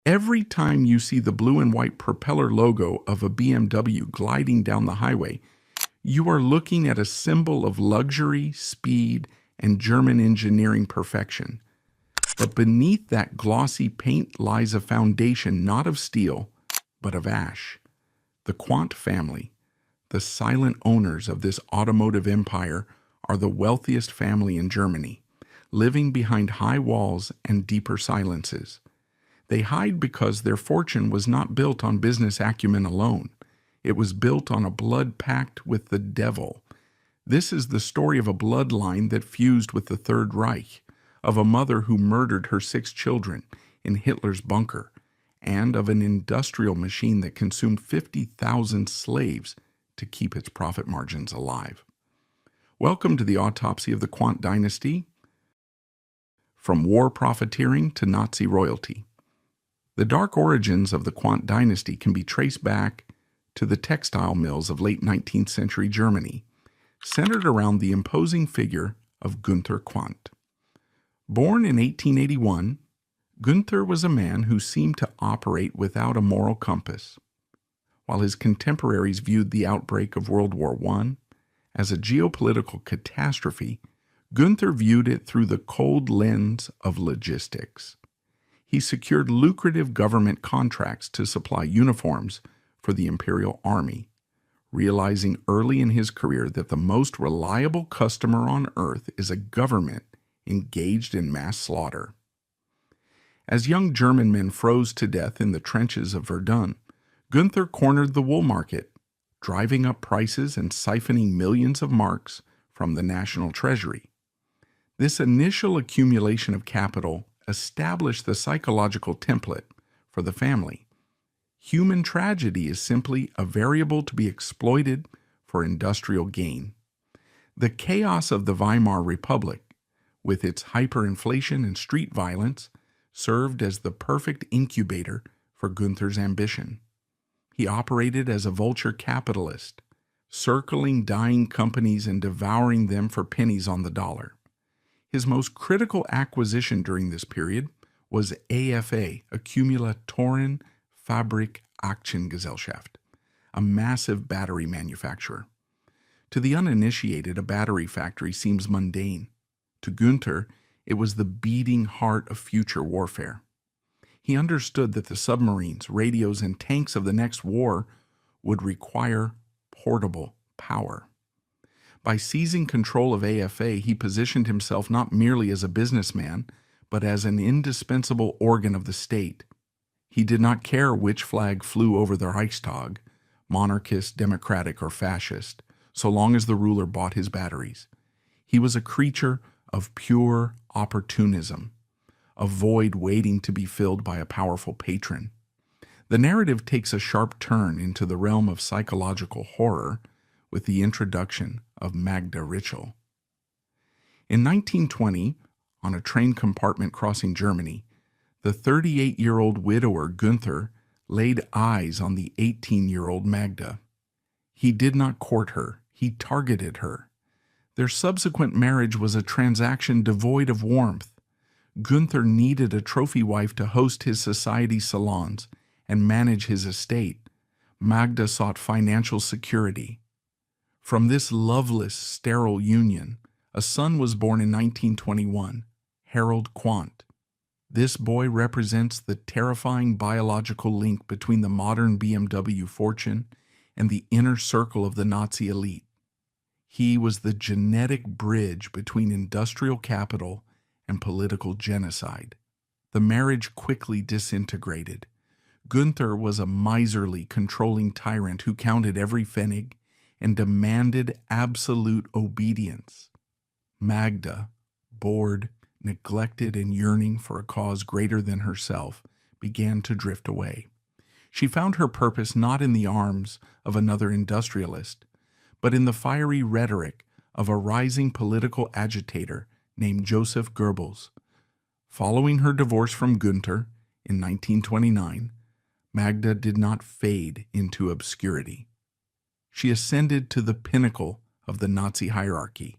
Every time you see the blue and white propeller logo of a BMW gliding down the highway, you are looking at a symbol of luxury, speed, and German engineering perfection. But beneath that glossy paint lies a foundation not of steel, but of ash. The Quandt family, the silent owners of this automotive empire, are the wealthiest family in Germany, living behind high walls and deeper silences. They hide because their fortune was not built on business acumen alone. It was built on a blood pact with the devil. This is the story of a bloodline that fused with the Third Reich, of a mother who murdered her 6 children in Hitler's bunker, and of an industrial machine that consumed 50,000 slaves to keep its profit margins alive. Welcome to the autopsy of the Quandt dynasty, from war profiteering to Nazi royalty. The dark origins of the Quandt dynasty can be traced back to the textile mills of late 19th century Germany, centered around the imposing figure of Günther Quandt. Born in 1881, Günther was a man who seemed to operate without a moral compass. While his contemporaries viewed the outbreak of World War I as a geopolitical catastrophe, Günther viewed it through the cold lens of logistics. He secured lucrative government contracts to supply uniforms for the Imperial Army, realizing early in his career that the most reliable customer on earth is a government engaged in mass slaughter. As young German men froze to death in the trenches of Verdun, Günther cornered the wool market, driving up prices and siphoning millions of marks from the national treasury. This initial accumulation of capital established the psychological template for the family. Human tragedy is simply a variable to be exploited for industrial gain. The chaos of the Weimar Republic, with its hyperinflation and street violence, served as the perfect incubator for Günther's ambition. He operated as a vulture capitalist, circling dying companies and devouring them for pennies on the dollar. His most critical acquisition during this period was AFA, Accumulatoren Fabrik Aktiengesellschaft, a massive battery manufacturer. To the uninitiated, a battery factory seems mundane. To Günther, it was the beating heart of future warfare. He understood that the submarines, radios, and tanks of the next war would require portable power. By seizing control of AFA, he positioned himself not merely as a businessman, but as an indispensable organ of the state. He did not care which flag flew over the Reichstag, monarchist, democratic, or fascist, so long as the ruler bought his batteries. He was a creature of pure opportunism, a void waiting to be filled by a powerful patron. The narrative takes a sharp turn into the realm of psychological horror with the introduction of Magda Ritschl. In 1920, on a train compartment crossing Germany, the 38-year-old widower Günther laid eyes on the 18-year-old Magda. He did not court her, he targeted her. Their subsequent marriage was a transaction devoid of warmth. Günther needed a trophy wife to host his society salons and manage his estate. Magda sought financial security. From this loveless, sterile union, a son was born in 1921, Harold Quandt. This boy represents the terrifying biological link between the modern BMW fortune and the inner circle of the Nazi elite. He was the genetic bridge between industrial capital and political genocide. The marriage quickly disintegrated. Günther was a miserly, controlling tyrant who counted every pfennig and demanded absolute obedience. Magda, bored, neglected, and yearning for a cause greater than herself, began to drift away. She found her purpose not in the arms of another industrialist, but in the fiery rhetoric of a rising political agitator named Joseph Goebbels. Following her divorce from Günther in 1929, Magda did not fade into obscurity. She ascended to the pinnacle of the Nazi hierarchy,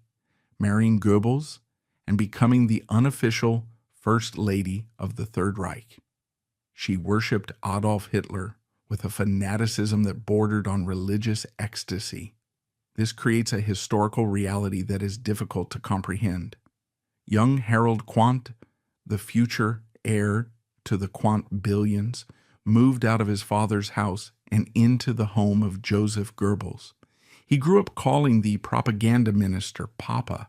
marrying Goebbels and becoming the unofficial First Lady of the Third Reich. She worshipped Adolf Hitler with a fanaticism that bordered on religious ecstasy. This creates a historical reality that is difficult to comprehend. Young Harold Quandt, the future heir to the Quandt billions, moved out of his father's house and into the home of Joseph Goebbels. He grew up calling the propaganda minister Papa.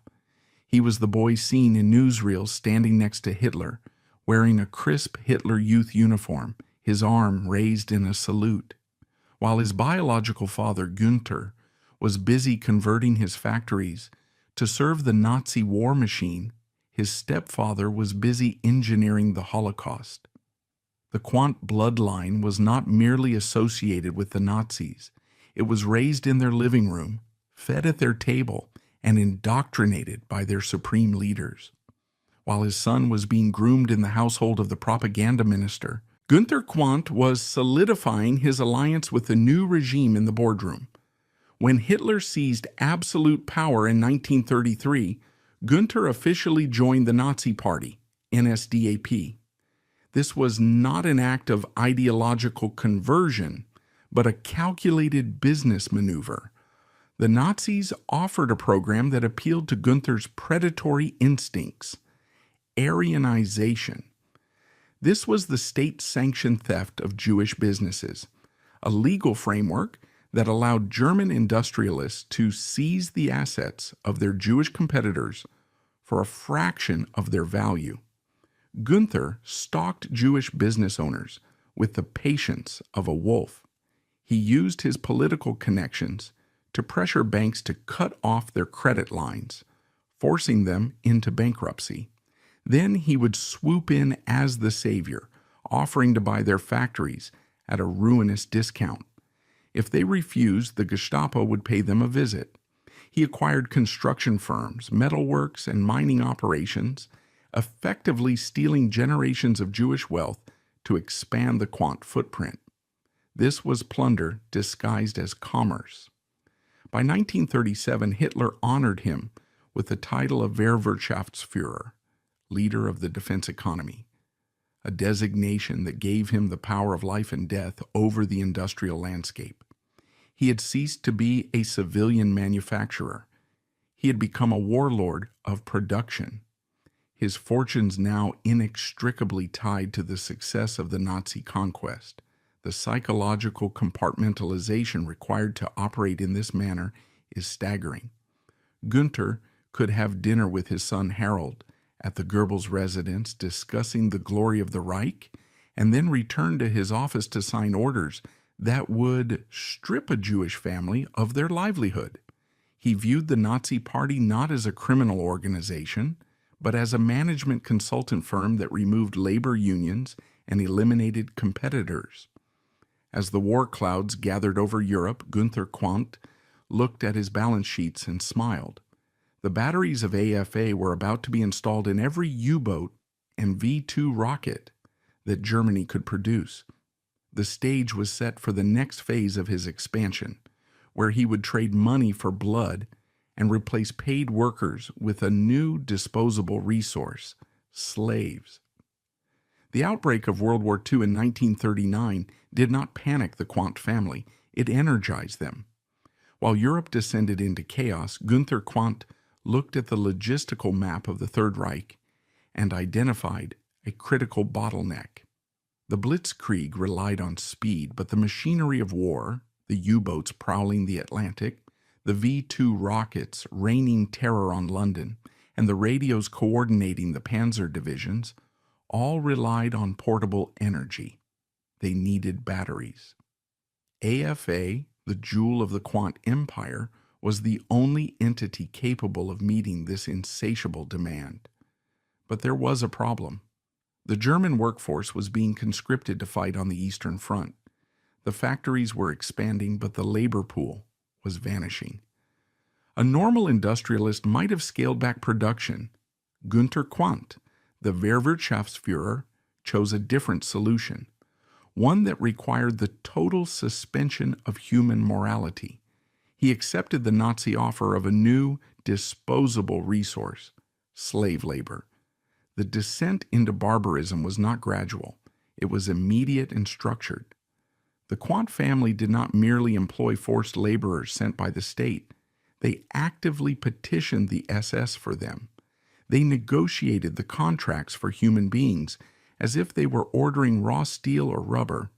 He was the boy seen in newsreels standing next to Hitler, wearing a crisp Hitler Youth uniform, his arm raised in a salute. While his biological father, Günther, was busy converting his factories to serve the Nazi war machine, his stepfather was busy engineering the Holocaust. The Quandt bloodline was not merely associated with the Nazis. It was raised in their living room, fed at their table, and indoctrinated by their supreme leaders. While his son was being groomed in the household of the propaganda minister, Günther Quandt was solidifying his alliance with the new regime in the boardroom. When Hitler seized absolute power in 1933, Günther officially joined the Nazi Party, NSDAP. This was not an act of ideological conversion, but a calculated business maneuver. The Nazis offered a program that appealed to Günther's predatory instincts: Aryanization. This was the state-sanctioned theft of Jewish businesses, a legal framework that allowed German industrialists to seize the assets of their Jewish competitors for a fraction of their value. Günther stalked Jewish business owners with the patience of a wolf. He used his political connections to pressure banks to cut off their credit lines, forcing them into bankruptcy. Then he would swoop in as the savior, offering to buy their factories at a ruinous discount. If they refused, the Gestapo would pay them a visit. He acquired construction firms, metalworks, and mining operations, effectively stealing generations of Jewish wealth to expand the Quandt footprint. This was plunder disguised as commerce. By 1937, Hitler honored him with the title of Wehrwirtschaftsführer, leader of the defense economy, a designation that gave him the power of life and death over the industrial landscape. He had ceased to be a civilian manufacturer. He had become a warlord of production. His fortunes now inextricably tied to the success of the Nazi conquest. The psychological compartmentalization required to operate in this manner is staggering. Günther could have dinner with his son Harold at the Goebbels residence discussing the glory of the Reich, and then return to his office to sign orders that would strip a Jewish family of their livelihood. He viewed the Nazi Party not as a criminal organization, but as a management consultant firm that removed labor unions and eliminated competitors. As the war clouds gathered over Europe, Günther Quandt looked at his balance sheets and smiled. The batteries of AFA were about to be installed in every U-boat and V-2 rocket that Germany could produce. The stage was set for the next phase of his expansion, where he would trade money for blood and replace paid workers with a new disposable resource: slaves. The outbreak of World War II in 1939 did not panic the Quandt family, it energized them. While Europe descended into chaos, Günther Quandt looked at the logistical map of the Third Reich and identified a critical bottleneck. The Blitzkrieg relied on speed, but the machinery of war, the U-boats prowling the Atlantic, the V-2 rockets raining terror on London, and the radios coordinating the panzer divisions, all relied on portable energy. They needed batteries. AFA, the jewel of the Quandt Empire, was the only entity capable of meeting this insatiable demand. But there was a problem. The German workforce was being conscripted to fight on the Eastern Front. The factories were expanding, but the labor pool was vanishing. A normal industrialist might have scaled back production. Günther Quandt, the Wehrwirtschaftsführer, chose a different solution, one that required the total suspension of human morality. He accepted the Nazi offer of a new, disposable resource: slave labor. The descent into barbarism was not gradual. It was immediate and structured. The Quandt family did not merely employ forced laborers sent by the state. They actively petitioned the SS for them. They negotiated the contracts for human beings as if they were ordering raw steel or rubber.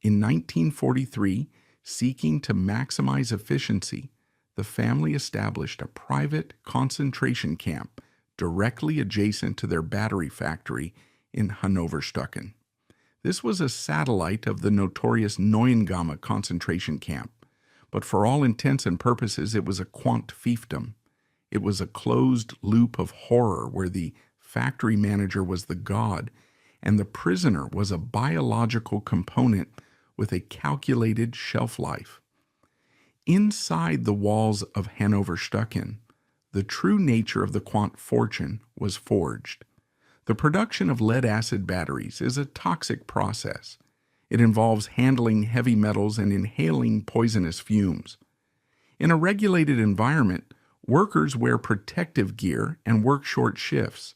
In 1943, seeking to maximize efficiency, the family established a private concentration camp directly adjacent to their battery factory in Hannoverstücken. This was a satellite of the notorious Neuengamme concentration camp, but for all intents and purposes it was a Quandt fiefdom. It was a closed loop of horror where the factory manager was the god and the prisoner was a biological component with a calculated shelf life. Inside the walls of Hannoverstücken, the true nature of the Quandt fortune was forged. The production of lead-acid batteries is a toxic process. It involves handling heavy metals and inhaling poisonous fumes. In a regulated environment, workers wear protective gear and work short shifts.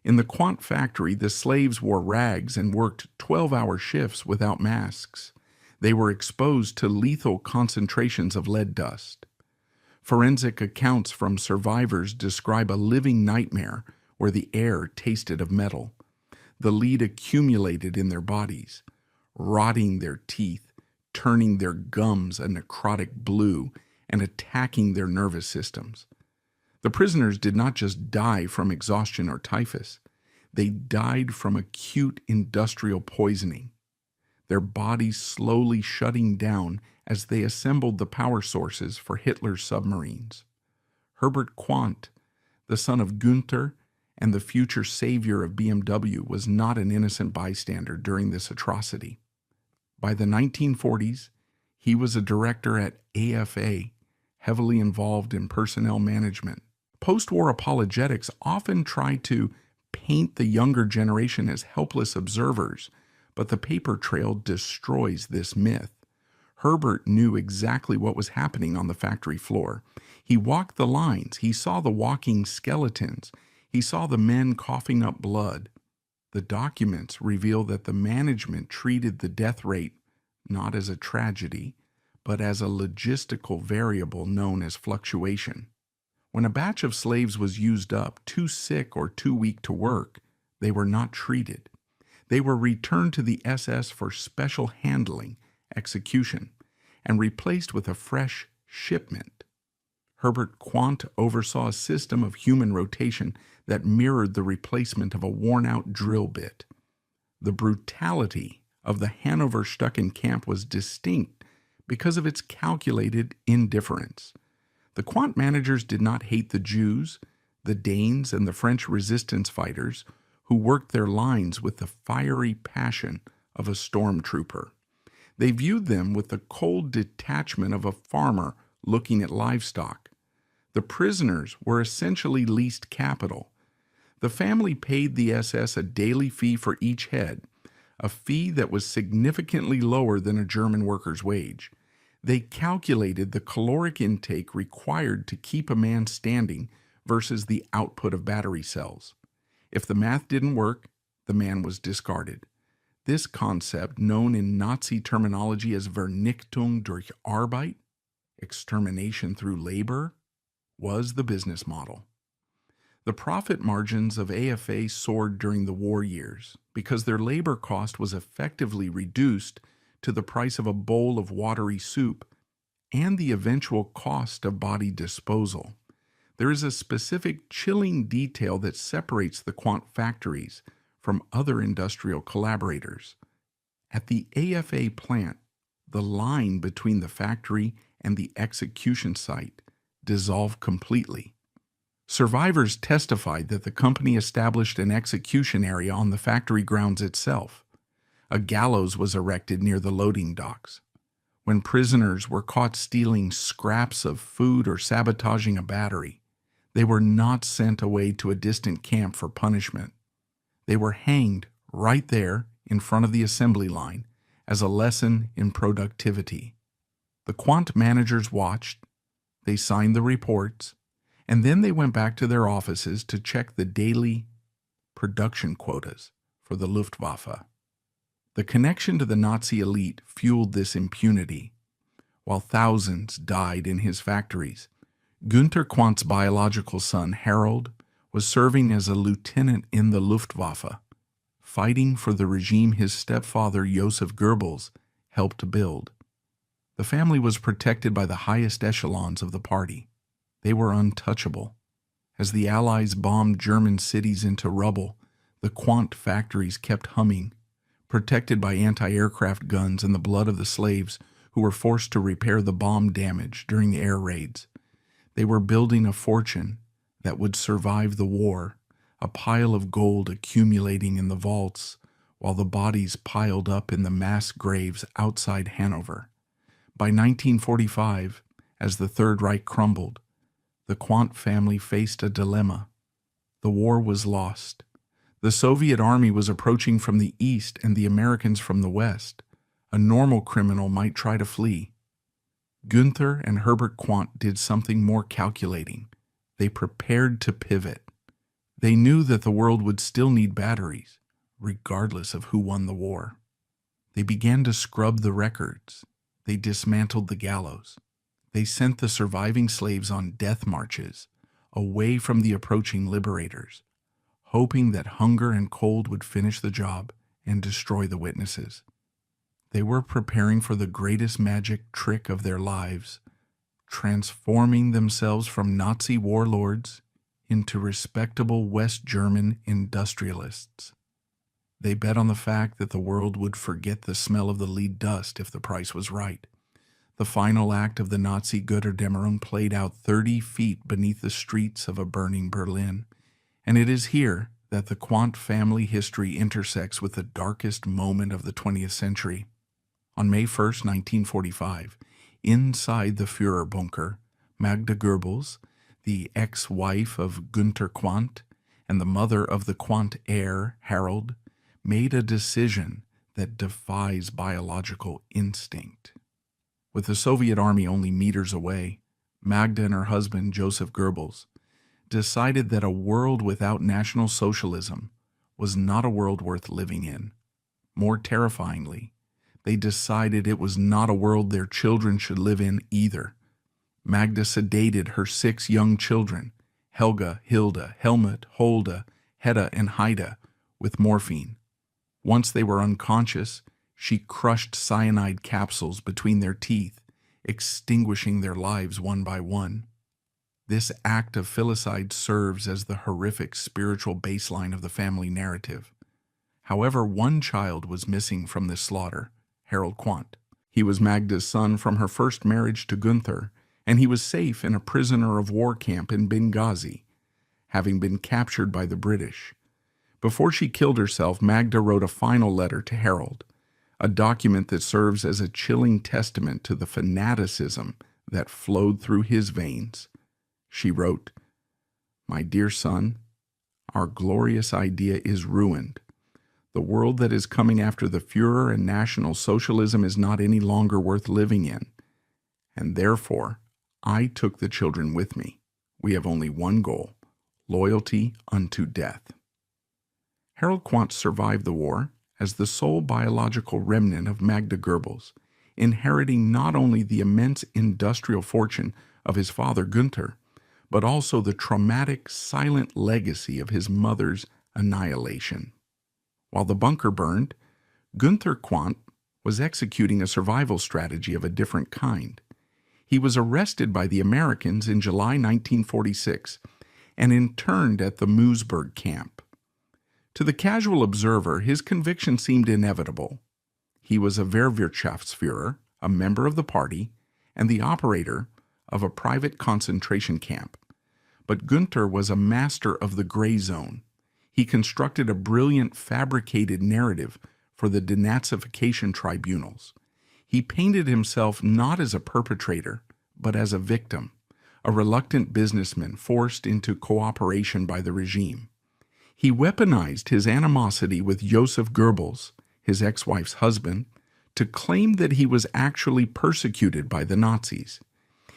In the Quandt factory, the slaves wore rags and worked 12-hour shifts without masks. They were exposed to lethal concentrations of lead dust. Forensic accounts from survivors describe a living nightmare where the air tasted of metal. The lead accumulated in their bodies, rotting their teeth, turning their gums a necrotic blue, and attacking their nervous systems. The prisoners did not just die from exhaustion or typhus. They died from acute industrial poisoning, their bodies slowly shutting down as they assembled the power sources for Hitler's submarines. Herbert Quandt, the son of Günther and the future savior of BMW, was not an innocent bystander during this atrocity. By the 1940s, he was a director at AFA, heavily involved in personnel management. Post-war apologetics often try to paint the younger generation as helpless observers, but the paper trail destroys this myth. Herbert knew exactly what was happening on the factory floor. He walked the lines. He saw the walking skeletons. He saw the men coughing up blood. The documents reveal that the management treated the death rate not as a tragedy, but as a logistical variable known as fluctuation. When a batch of slaves was used up, too sick or too weak to work, they were not treated. They were returned to the SS for special handling, execution, and replaced with a fresh shipment. Herbert Quandt oversaw a system of human rotation that mirrored the replacement of a worn-out drill bit. The brutality of the Hannoverstücken camp was distinct because of its calculated indifference. The Quandt managers did not hate the Jews, the Danes, and the French resistance fighters who worked their lines with the fiery passion of a stormtrooper. They viewed them with the cold detachment of a farmer looking at livestock. The prisoners were essentially leased capital. The family paid the SS a daily fee for each head, a fee that was significantly lower than a German worker's wage. They calculated the caloric intake required to keep a man standing versus the output of battery cells. If the math didn't work, the man was discarded. This concept, known in Nazi terminology as Vernichtung durch Arbeit, extermination through labor, was the business model. The profit margins of AFA soared during the war years because their labor cost was effectively reduced to the price of a bowl of watery soup and the eventual cost of body disposal. There is a specific chilling detail that separates the Quandt factories from other industrial collaborators. At the AFA plant, the line between the factory and the execution site dissolved completely. Survivors testified that the company established an execution area on the factory grounds itself. A gallows was erected near the loading docks. When prisoners were caught stealing scraps of food or sabotaging a battery, they were not sent away to a distant camp for punishment. They were hanged right there in front of the assembly line as a lesson in productivity. The Quandt managers watched, they signed the reports, and then they went back to their offices to check the daily production quotas for the Luftwaffe. The connection to the Nazi elite fueled this impunity. While thousands died in his factories, Günther Quandt's biological son, Harold, was serving as a lieutenant in the Luftwaffe, fighting for the regime his stepfather, Joseph Goebbels, helped build. The family was protected by the highest echelons of the party. They were untouchable. As the Allies bombed German cities into rubble, the Quandt factories kept humming, protected by anti-aircraft guns and the blood of the slaves who were forced to repair the bomb damage during the air raids. They were building a fortune that would survive the war, a pile of gold accumulating in the vaults while the bodies piled up in the mass graves outside Hanover. By 1945, as the Third Reich crumbled, the Quandt family faced a dilemma. The war was lost. The Soviet army was approaching from the east and the Americans from the west. A normal criminal might try to flee. Günther and Herbert Quandt did something more calculating. They prepared to pivot. They knew that the world would still need batteries, regardless of who won the war. They began to scrub the records. They dismantled the gallows. They sent the surviving slaves on death marches, away from the approaching liberators, hoping that hunger and cold would finish the job and destroy the witnesses. They were preparing for the greatest magic trick of their lives, transforming themselves from Nazi warlords into respectable West German industrialists. They bet on the fact that the world would forget the smell of the lead dust if the price was right. The final act of the Nazi Götterdämmerung played out 30 feet beneath the streets of a burning Berlin, and it is here that the Quandt family history intersects with the darkest moment of the 20th century. On May 1, 1945, inside the Führer bunker, Magda Goebbels, the ex-wife of Günther Quandt and the mother of the Quandt heir, Harold, made a decision that defies biological instinct. With the Soviet army only meters away, Magda and her husband, Joseph Goebbels, decided that a world without National Socialism was not a world worth living in. More terrifyingly, they decided it was not a world their children should live in either. Magda sedated her 6 young children, Helga, Hilda, Helmut, Holda, Hedda, and Haida, with morphine. Once they were unconscious, she crushed cyanide capsules between their teeth, extinguishing their lives one by one. This act of filicide serves as the horrific spiritual baseline of the family narrative. However, one child was missing from this slaughter, Harold Quandt. He was Magda's son from her first marriage to Günther, and he was safe in a prisoner of war camp in Benghazi, having been captured by the British. Before she killed herself, Magda wrote a final letter to Harold, a document that serves as a chilling testament to the fanaticism that flowed through his veins. She wrote, "My dear son, our glorious idea is ruined. The world that is coming after the Führer and National Socialism is not any longer worth living in, and therefore I took the children with me. We have only one goal, loyalty unto death." Harold Quandt survived the war as the sole biological remnant of Magda Goebbels, inheriting not only the immense industrial fortune of his father Günther, but also the traumatic, silent legacy of his mother's annihilation. While the bunker burned, Günther Quandt was executing a survival strategy of a different kind. He was arrested by the Americans in July 1946 and interned at the Moosburg camp. To the casual observer, his conviction seemed inevitable. He was a Wehrwirtschaftsführer, a member of the party, and the operator of a private concentration camp. But Günther was a master of the gray zone. He constructed a brilliant fabricated narrative for the denazification tribunals. He painted himself not as a perpetrator, but as a victim, a reluctant businessman forced into cooperation by the regime. He weaponized his animosity with Joseph Goebbels, his ex-wife's husband, to claim that he was actually persecuted by the Nazis.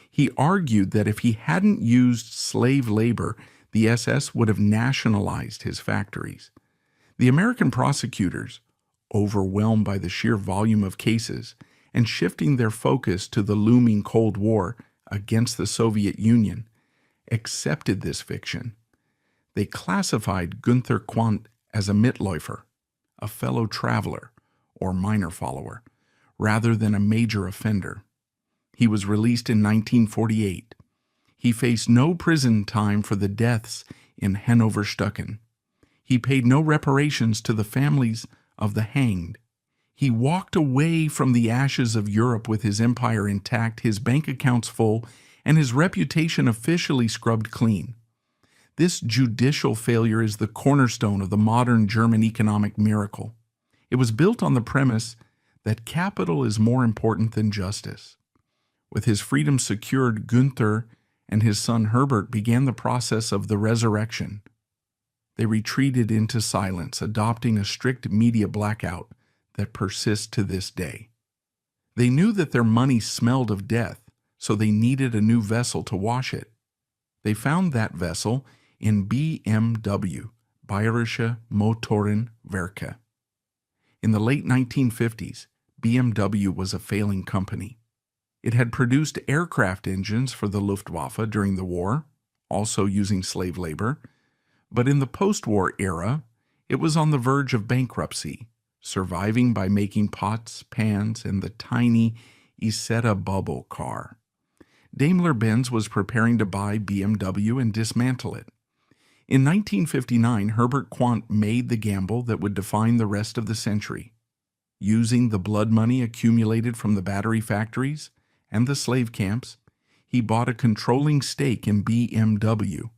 He argued that if he hadn't used slave labor, the SS would have nationalized his factories. The American prosecutors, overwhelmed by the sheer volume of cases and shifting their focus to the looming Cold War against the Soviet Union, accepted this fiction. They classified Günther Quandt as a Mitläufer, a fellow traveler or minor follower, rather than a major offender. He was released in 1948. He faced no prison time for the deaths in Hannover-Stücken. He paid no reparations to the families of the hanged. He walked away from the ashes of Europe with his empire intact, his bank accounts full, and his reputation officially scrubbed clean. This judicial failure is the cornerstone of the modern German economic miracle. It was built on the premise that capital is more important than justice. With his freedom secured, Günther and his son Herbert began the process of the resurrection. They retreated into silence, adopting a strict media blackout that persists to this day. They knew that their money smelled of death, so they needed a new vessel to wash it. They found that vessel in BMW, Bayerische Motorenwerke. In the late 1950s, BMW was a failing company. It had produced aircraft engines for the Luftwaffe during the war, also using slave labor, but in the post-war era, it was on the verge of bankruptcy, surviving by making pots, pans, and the tiny Isetta bubble car. Daimler-Benz was preparing to buy BMW and dismantle it. In 1959, Herbert Quandt made the gamble that would define the rest of the century. Using the blood money accumulated from the battery factories and the slave camps, he bought a controlling stake in BMW.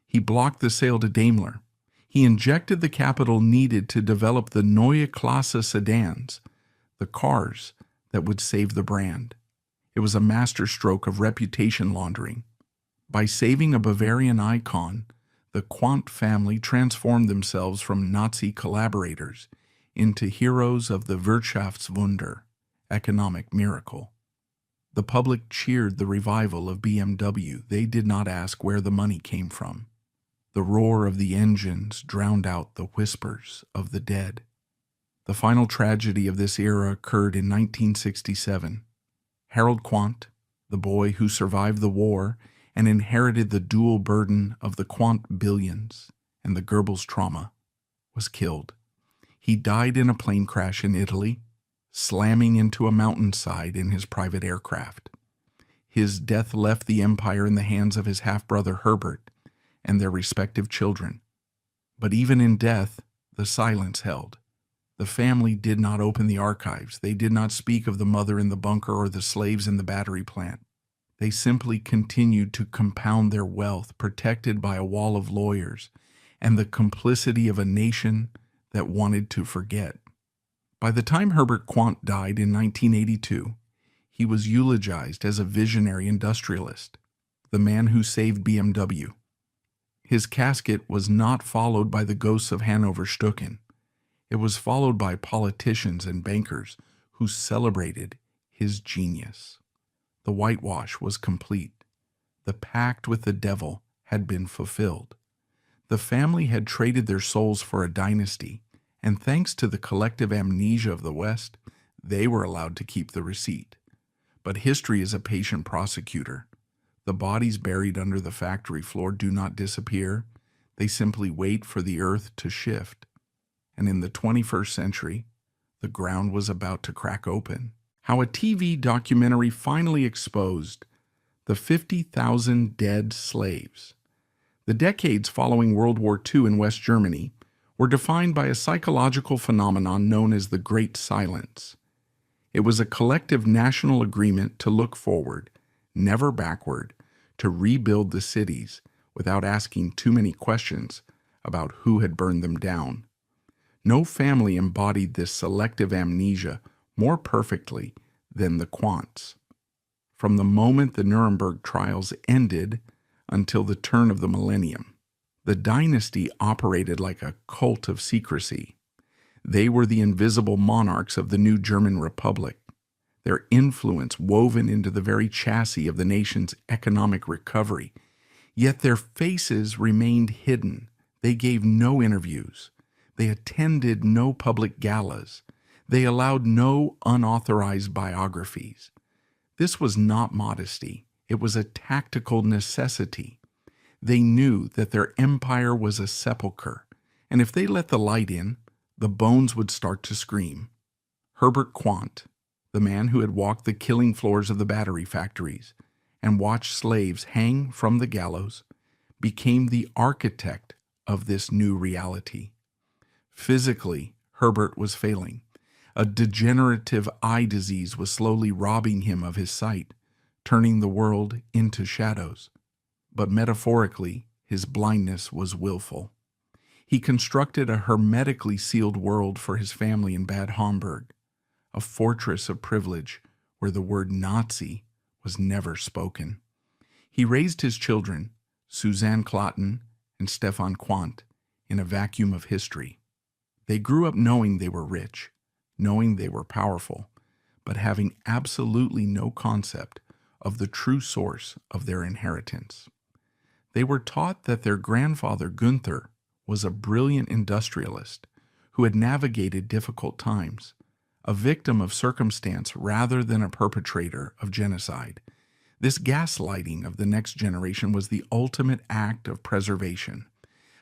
He blocked the sale to Daimler. He injected the capital needed to develop the Neue Klasse sedans, the cars that would save the brand. It was a masterstroke of reputation laundering. By saving a Bavarian icon, the Quandt family transformed themselves from Nazi collaborators into heroes of the Wirtschaftswunder, economic miracle. The public cheered the revival of BMW. They did not ask where the money came from. The roar of the engines drowned out the whispers of the dead. The final tragedy of this era occurred in 1967. Harold Quandt, the boy who survived the war and inherited the dual burden of the Quandt billions and the Goebbels trauma, was killed. He died in a plane crash in Italy, slamming into a mountainside in his private aircraft. His death left the empire in the hands of his half-brother Herbert and their respective children. But even in death, the silence held. The family did not open the archives. They did not speak of the mother in the bunker or the slaves in the battery plant. They simply continued to compound their wealth, protected by a wall of lawyers and the complicity of a nation that wanted to forget. By the time Herbert Quandt died in 1982, he was eulogized as a visionary industrialist, the man who saved BMW. His casket was not followed by the ghosts of Hannover-Stücken. It was followed by politicians and bankers who celebrated his genius. The whitewash was complete. The pact with the devil had been fulfilled. The family had traded their souls for a dynasty, and thanks to the collective amnesia of the West, they were allowed to keep the receipt. But history is a patient prosecutor. The bodies buried under the factory floor do not disappear. They simply wait for the earth to shift. And in the 21st century, the ground was about to crack open. How a TV documentary finally exposed the 50,000 dead slaves. The decades following World War II in West Germany were defined by a psychological phenomenon known as the Great Silence. It was a collective national agreement to look forward, never backward, to rebuild the cities without asking too many questions about who had burned them down. No family embodied this selective amnesia more perfectly than the Quandts. From the moment the Nuremberg trials ended until the turn of the millennium, the dynasty operated like a cult of secrecy. They were the invisible monarchs of the new German Republic, their influence woven into the very chassis of the nation's economic recovery. Yet their faces remained hidden. They gave no interviews. They attended no public galas. They allowed no unauthorized biographies. This was not modesty. It was a tactical necessity. They knew that their empire was a sepulcher, and if they let the light in, the bones would start to scream. Herbert Quandt, the man who had walked the killing floors of the battery factories and watched slaves hang from the gallows, became the architect of this new reality. Physically, Herbert was failing. A degenerative eye disease was slowly robbing him of his sight, turning the world into shadows. But metaphorically, his blindness was willful. He constructed a hermetically sealed world for his family in Bad Homburg, a fortress of privilege where the word Nazi was never spoken. He raised his children, Suzanne Clotten and Stefan Quandt, in a vacuum of history. They grew up knowing they were rich, knowing they were powerful, but having absolutely no concept of the true source of their inheritance. They were taught that their grandfather Gunther was a brilliant industrialist who had navigated difficult times, a victim of circumstance rather than a perpetrator of genocide. This gaslighting of the next generation was the ultimate act of preservation.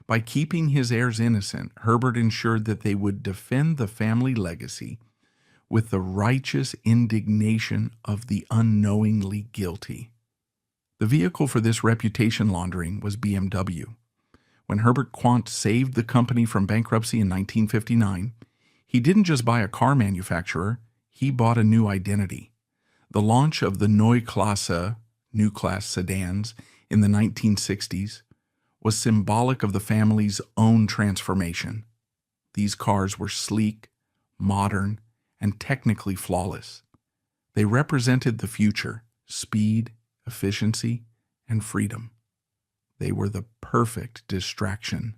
By keeping his heirs innocent, Herbert ensured that they would defend the family legacy with the righteous indignation of the unknowingly guilty. The vehicle for this reputation laundering was BMW. When Herbert Quandt saved the company from bankruptcy in 1959, he didn't just buy a car manufacturer, he bought a new identity. The launch of the Neue Klasse, new class sedans, in the 1960s was symbolic of the family's own transformation. These cars were sleek, modern, and technically flawless. They represented the future, speed, efficiency, and freedom. They were the perfect distraction.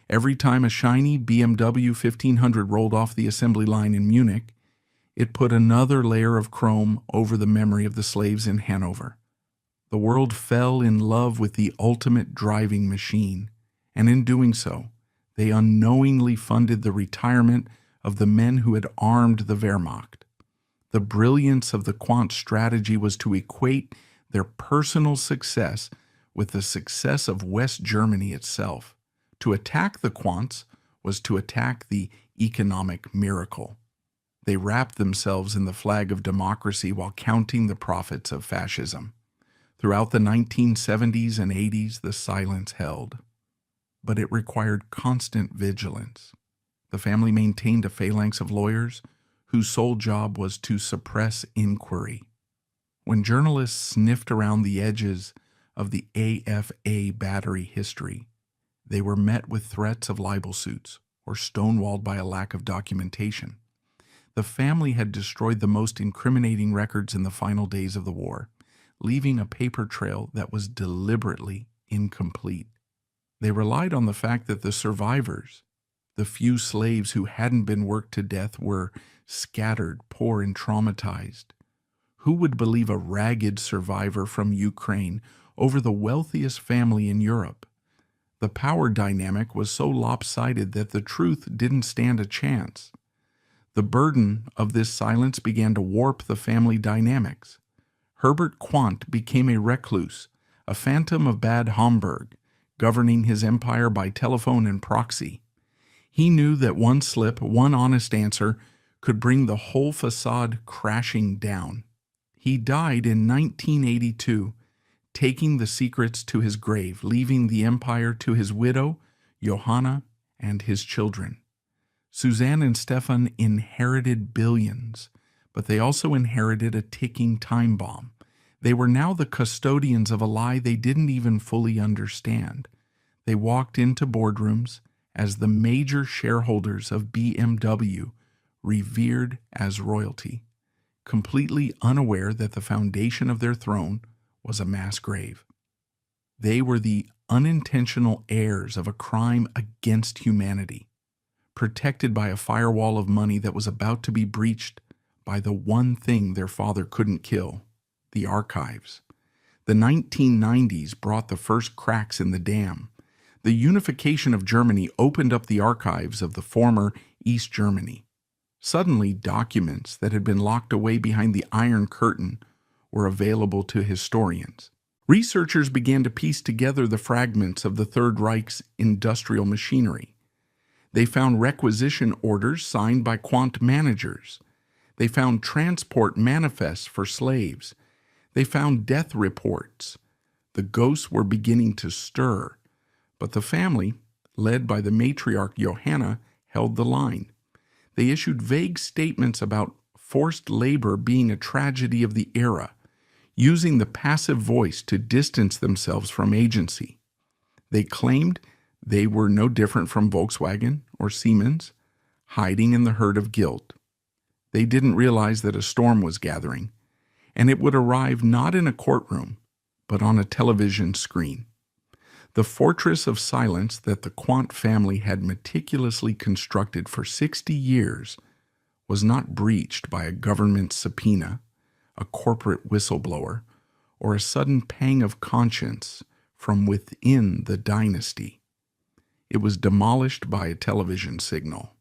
Every time a shiny BMW 1500 rolled off the assembly line in Munich, it put another layer of chrome over the memory of the slaves in Hanover. The world fell in love with the ultimate driving machine, and in doing so, they unknowingly funded the retirement of the men who had armed the Wehrmacht. The brilliance of the Quandt strategy was to equate their personal success with the success of West Germany itself. To attack the Quandts was to attack the economic miracle. They wrapped themselves in the flag of democracy while counting the profits of fascism. Throughout the 1970s and 80s, the silence held. But it required constant vigilance. The family maintained a phalanx of lawyers whose sole job was to suppress inquiry. When journalists sniffed around the edges of the AFA battery history, they were met with threats of libel suits or stonewalled by a lack of documentation. The family had destroyed the most incriminating records in the final days of the war, leaving a paper trail that was deliberately incomplete. They relied on the fact that the survivors, the few slaves who hadn't been worked to death, were scattered, poor, and traumatized. Who would believe a ragged survivor from Ukraine over the wealthiest family in Europe? The power dynamic was so lopsided that the truth didn't stand a chance. The burden of this silence began to warp the family dynamics. Herbert Quandt became a recluse, a phantom of Bad Homburg, governing his empire by telephone and proxy. He knew that one slip, one honest answer, could bring the whole facade crashing down. He died in 1982, taking the secrets to his grave, leaving the empire to his widow, Johanna, and his children. Suzanne and Stefan inherited billions, but they also inherited a ticking time bomb. They were now the custodians of a lie they didn't even fully understand. They walked into boardrooms as the major shareholders of BMW, revered as royalty, completely unaware that the foundation of their throne was a mass grave. They were the unintentional heirs of a crime against humanity, protected by a firewall of money that was about to be breached by the one thing their father couldn't kill, the archives. The 1990s brought the first cracks in the dam. The unification of Germany opened up the archives of the former East Germany. Suddenly, documents that had been locked away behind the Iron Curtain were available to historians. Researchers began to piece together the fragments of the Third Reich's industrial machinery. They found requisition orders signed by Quandt managers. They found transport manifests for slaves. They found death reports. The ghosts were beginning to stir, but the family, led by the matriarch Johanna, held the line. They issued vague statements about forced labor being a tragedy of the era, using the passive voice to distance themselves from agency. They claimed they were no different from Volkswagen or Siemens, hiding in the herd of guilt. They didn't realize that a storm was gathering, and it would arrive not in a courtroom, but on a television screen. The fortress of silence that the Quandt family had meticulously constructed for 60 years was not breached by a government subpoena, a corporate whistleblower, or a sudden pang of conscience from within the dynasty. It was demolished by a television signal.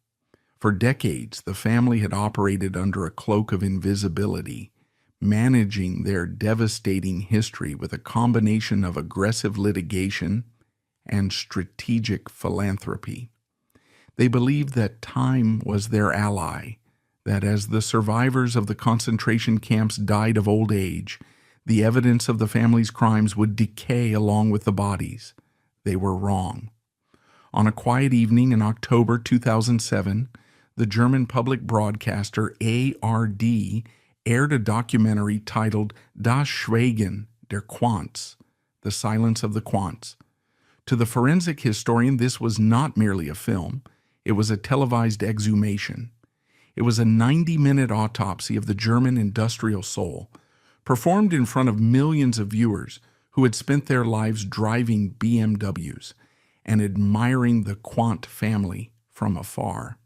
For decades, the family had operated under a cloak of invisibility, managing their devastating history with a combination of aggressive litigation and strategic philanthropy. They believed that time was their ally, that as the survivors of the concentration camps died of old age, the evidence of the family's crimes would decay along with the bodies. They were wrong. On a quiet evening in October 2007, the German public broadcaster ARD aired a documentary titled Das Schweigen der Quandts, The Silence of the Quandts. To the forensic historian, this was not merely a film. It was a televised exhumation. It was a 90-minute autopsy of the German industrial soul, performed in front of millions of viewers who had spent their lives driving BMWs and admiring the Quandt family from afar.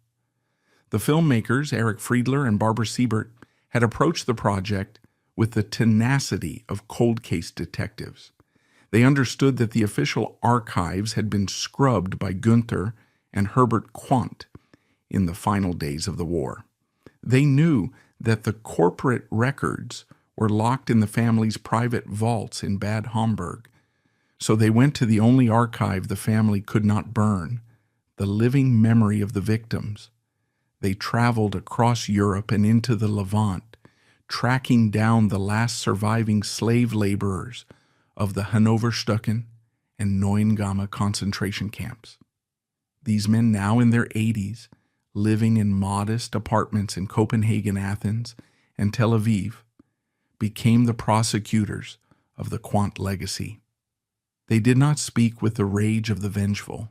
The filmmakers, Eric Friedler and Barbara Siebert, had approached the project with the tenacity of cold case detectives. They understood that the official archives had been scrubbed by Günther and Herbert Quandt in the final days of the war. They knew that the corporate records were locked in the family's private vaults in Bad Homburg, so they went to the only archive the family could not burn, the living memory of the victims. They traveled across Europe and into the Levant, tracking down the last surviving slave laborers of the Hannoverstücken and Neuengamme concentration camps. These men, now in their 80s, living in modest apartments in Copenhagen, Athens, and Tel Aviv, became the prosecutors of the Quandt legacy. They did not speak with the rage of the vengeful.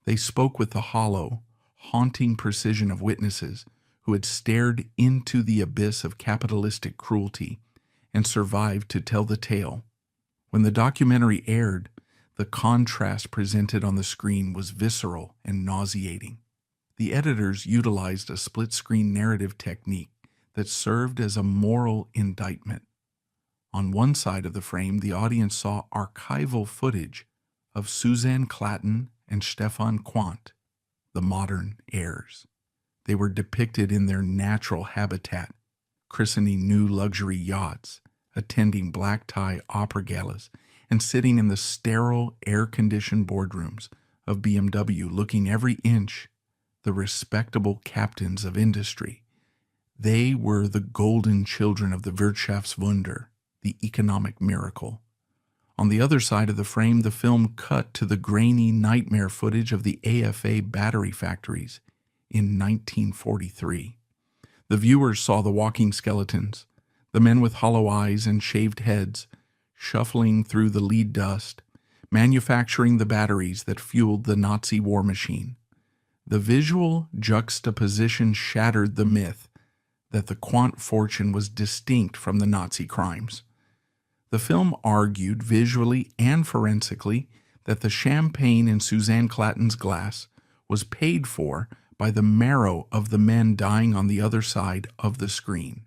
They spoke with the hollow, haunting precision of witnesses who had stared into the abyss of capitalistic cruelty and survived to tell the tale. When the documentary aired, the contrast presented on the screen was visceral and nauseating. The editors utilized a split-screen narrative technique that served as a moral indictment. On one side of the frame, the audience saw archival footage of Suzanne Klatten and Stefan Quandt, the modern heirs. They were depicted in their natural habitat, christening new luxury yachts, attending black-tie opera galas, and sitting in the sterile, air-conditioned boardrooms of BMW, looking every inch the respectable captains of industry. They were the golden children of the Wirtschaftswunder, the economic miracle. On the other side of the frame, the film cut to the grainy nightmare footage of the AFA battery factories in 1943. The viewers saw the walking skeletons, the men with hollow eyes and shaved heads, shuffling through the lead dust, manufacturing the batteries that fueled the Nazi war machine. The visual juxtaposition shattered the myth that the Quandt fortune was distinct from the Nazi crimes. The film argued visually and forensically that the champagne in Suzanne Klatten's glass was paid for by the marrow of the men dying on the other side of the screen.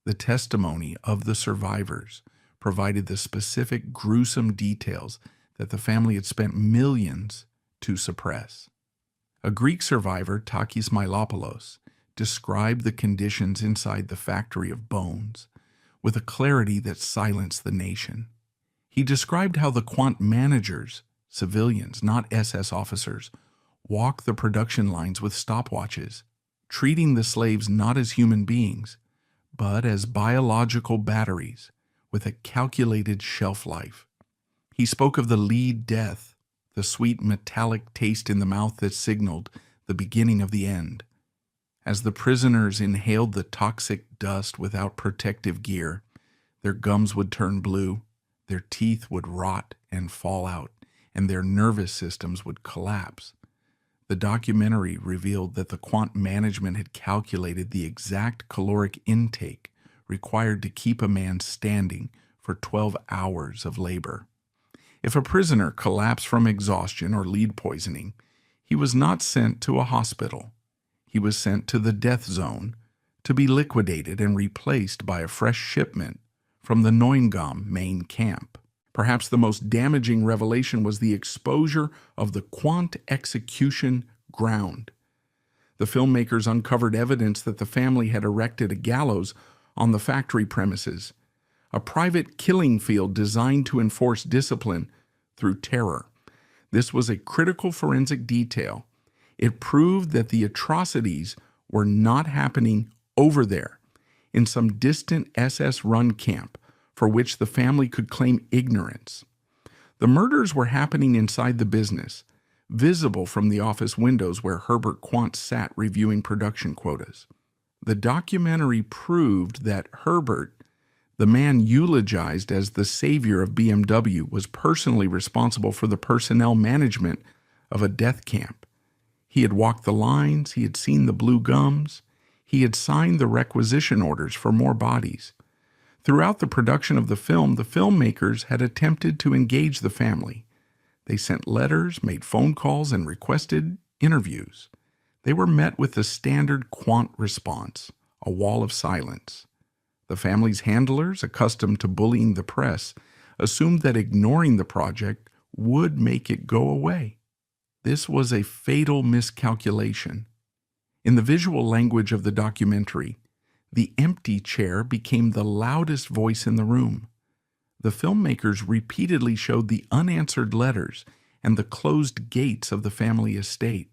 The testimony of the survivors provided the specific gruesome details that the family had spent millions to suppress. A Greek survivor, Takis Milopoulos, described the conditions inside the factory of bones with a clarity that silenced the nation. He described how the Quandt managers, civilians, not SS officers, walked the production lines with stopwatches, treating the slaves not as human beings, but as biological batteries with a calculated shelf life. He spoke of the lead death, the sweet metallic taste in the mouth that signaled the beginning of the end. As the prisoners inhaled the toxic dust without protective gear, their gums would turn blue, their teeth would rot and fall out, and their nervous systems would collapse. The documentary revealed that the Quandt management had calculated the exact caloric intake required to keep a man standing for 12 hours of labor. If a prisoner collapsed from exhaustion or lead poisoning, he was not sent to a hospital. He was sent to the death zone to be liquidated and replaced by a fresh shipment from the Neuengamme main camp. Perhaps the most damaging revelation was the exposure of the Quandt execution ground. The filmmakers uncovered evidence that the family had erected a gallows on the factory premises, a private killing field designed to enforce discipline through terror. This was a critical forensic detail. It proved that the atrocities were not happening over there, in some distant SS-run camp for which the family could claim ignorance. The murders were happening inside the business, visible from the office windows where Herbert Quandt sat reviewing production quotas. The documentary proved that Herbert, the man eulogized as the savior of BMW, was personally responsible for the personnel management of a death camp. He had walked the lines, he had seen the blue gums, he had signed the requisition orders for more bodies. Throughout the production of the filmmakers had attempted to engage the family. They sent letters, made phone calls, and requested interviews. They were met with the standard Quandt response, a wall of silence. The family's handlers, accustomed to bullying the press, assumed that ignoring the project would make it go away. This was a fatal miscalculation. In the visual language of the documentary, the empty chair became the loudest voice in the room. The filmmakers repeatedly showed the unanswered letters and the closed gates of the family estate.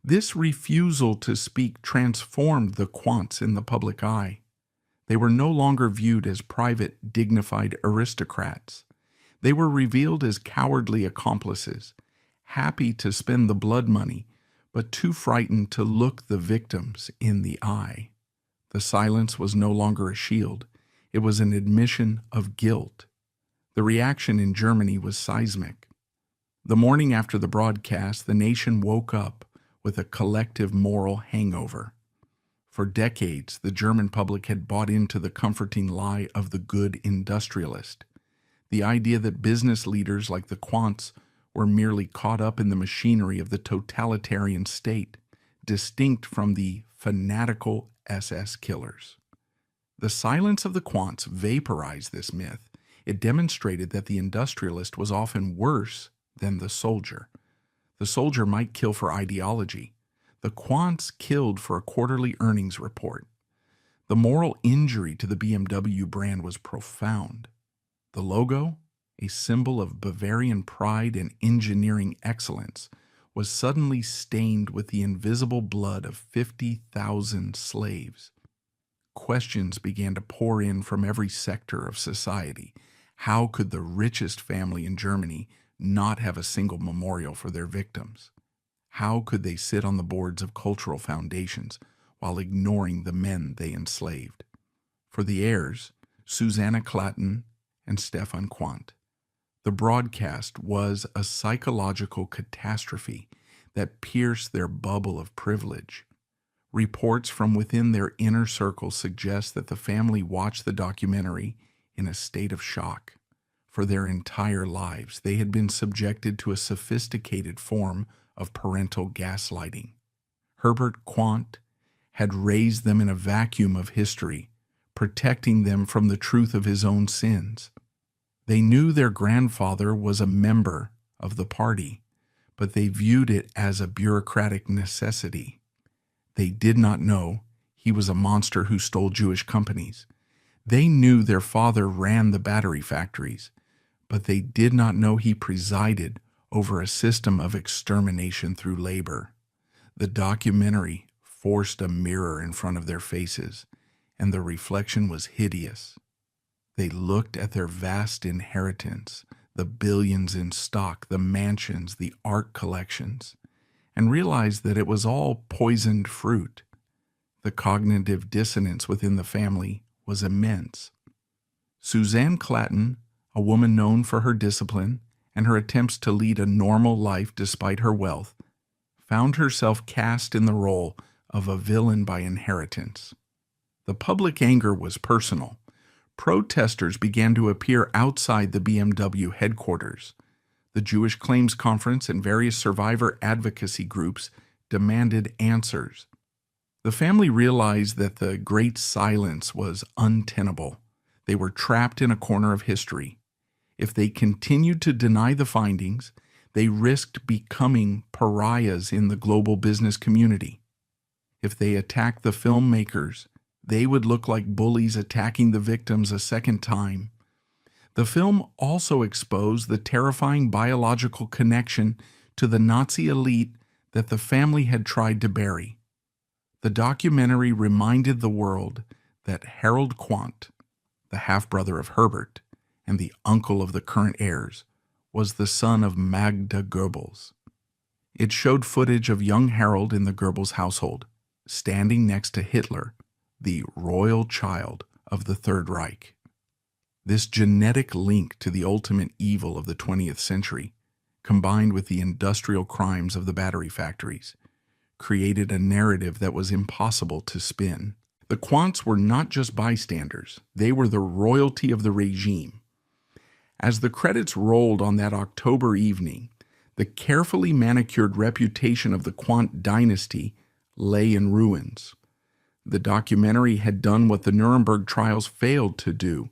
This refusal to speak transformed the Quandts in the public eye. They were no longer viewed as private, dignified aristocrats. They were revealed as cowardly accomplices, happy to spend the blood money, but too frightened to look the victims in the eye. The silence was no longer a shield. It was an admission of guilt. The reaction in Germany was seismic. The morning after the broadcast, the nation woke up with a collective moral hangover. For decades, the German public had bought into the comforting lie of the good industrialist, the idea that business leaders like the Quandts were merely caught up in the machinery of the totalitarian state, distinct from the fanatical SS killers. The silence of the Quandts vaporized this myth. It demonstrated that the industrialist was often worse than the soldier. The soldier might kill for ideology. The Quandts killed for a quarterly earnings report. The moral injury to the BMW brand was profound. The logo, a symbol of Bavarian pride and engineering excellence, was suddenly stained with the invisible blood of 50,000 slaves. Questions began to pour in from every sector of society. How could the richest family in Germany not have a single memorial for their victims? How could they sit on the boards of cultural foundations while ignoring the men they enslaved? For the heirs, Susanna Klatten and Stefan Quandt, the broadcast was a psychological catastrophe that pierced their bubble of privilege. Reports from within their inner circle suggest that the family watched the documentary in a state of shock. For their entire lives, they had been subjected to a sophisticated form of parental gaslighting. Herbert Quandt had raised them in a vacuum of history, protecting them from the truth of his own sins. They knew their grandfather was a member of the party, but they viewed it as a bureaucratic necessity. They did not know he was a monster who stole Jewish companies. They knew their father ran the battery factories, but they did not know he presided over a system of extermination through labor. The documentary forced a mirror in front of their faces, and the reflection was hideous. They looked at their vast inheritance, the billions in stock, the mansions, the art collections, and realized that it was all poisoned fruit. The cognitive dissonance within the family was immense. Suzanne Clatton, a woman known for her discipline and her attempts to lead a normal life despite her wealth, found herself cast in the role of a villain by inheritance. The public anger was personal. Protesters began to appear outside the BMW headquarters. The Jewish Claims Conference and various survivor advocacy groups demanded answers. The family realized that the Great Silence was untenable. They were trapped in a corner of history. If they continued to deny the findings, they risked becoming pariahs in the global business community. If they attacked the filmmakers, they would look like bullies attacking the victims a second time. The film also exposed the terrifying biological connection to the Nazi elite that the family had tried to bury. The documentary reminded the world that Harold Quandt, the half-brother of Herbert and the uncle of the current heirs, was the son of Magda Goebbels. It showed footage of young Harold in the Goebbels household, standing next to Hitler, the royal child of the Third Reich. This genetic link to the ultimate evil of the 20th century, combined with the industrial crimes of the battery factories, created a narrative that was impossible to spin. The Quandts were not just bystanders, they were the royalty of the regime. As the credits rolled on that October evening, the carefully manicured reputation of the Quandt dynasty lay in ruins. The documentary had done what the Nuremberg trials failed to do.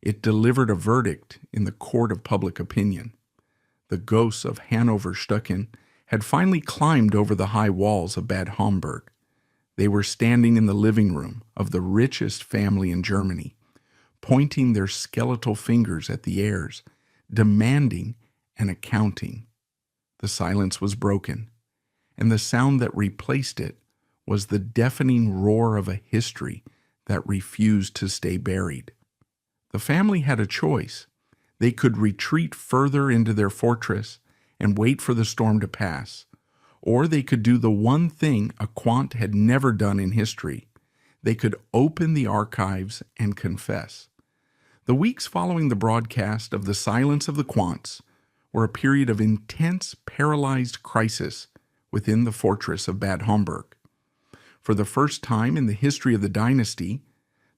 It delivered a verdict in the court of public opinion. The ghosts of Hanover Stücken had finally climbed over the high walls of Bad Homburg. They were standing in the living room of the richest family in Germany, pointing their skeletal fingers at the heirs, demanding an accounting. The silence was broken, and the sound that replaced it was the deafening roar of a history that refused to stay buried. The family had a choice. They could retreat further into their fortress and wait for the storm to pass, or they could do the one thing a Quandt had never done in history. They could open the archives and confess. The weeks following the broadcast of The Silence of the Quandts were a period of intense, paralyzed crisis within the fortress of Bad Homburg. For the first time in the history of the dynasty,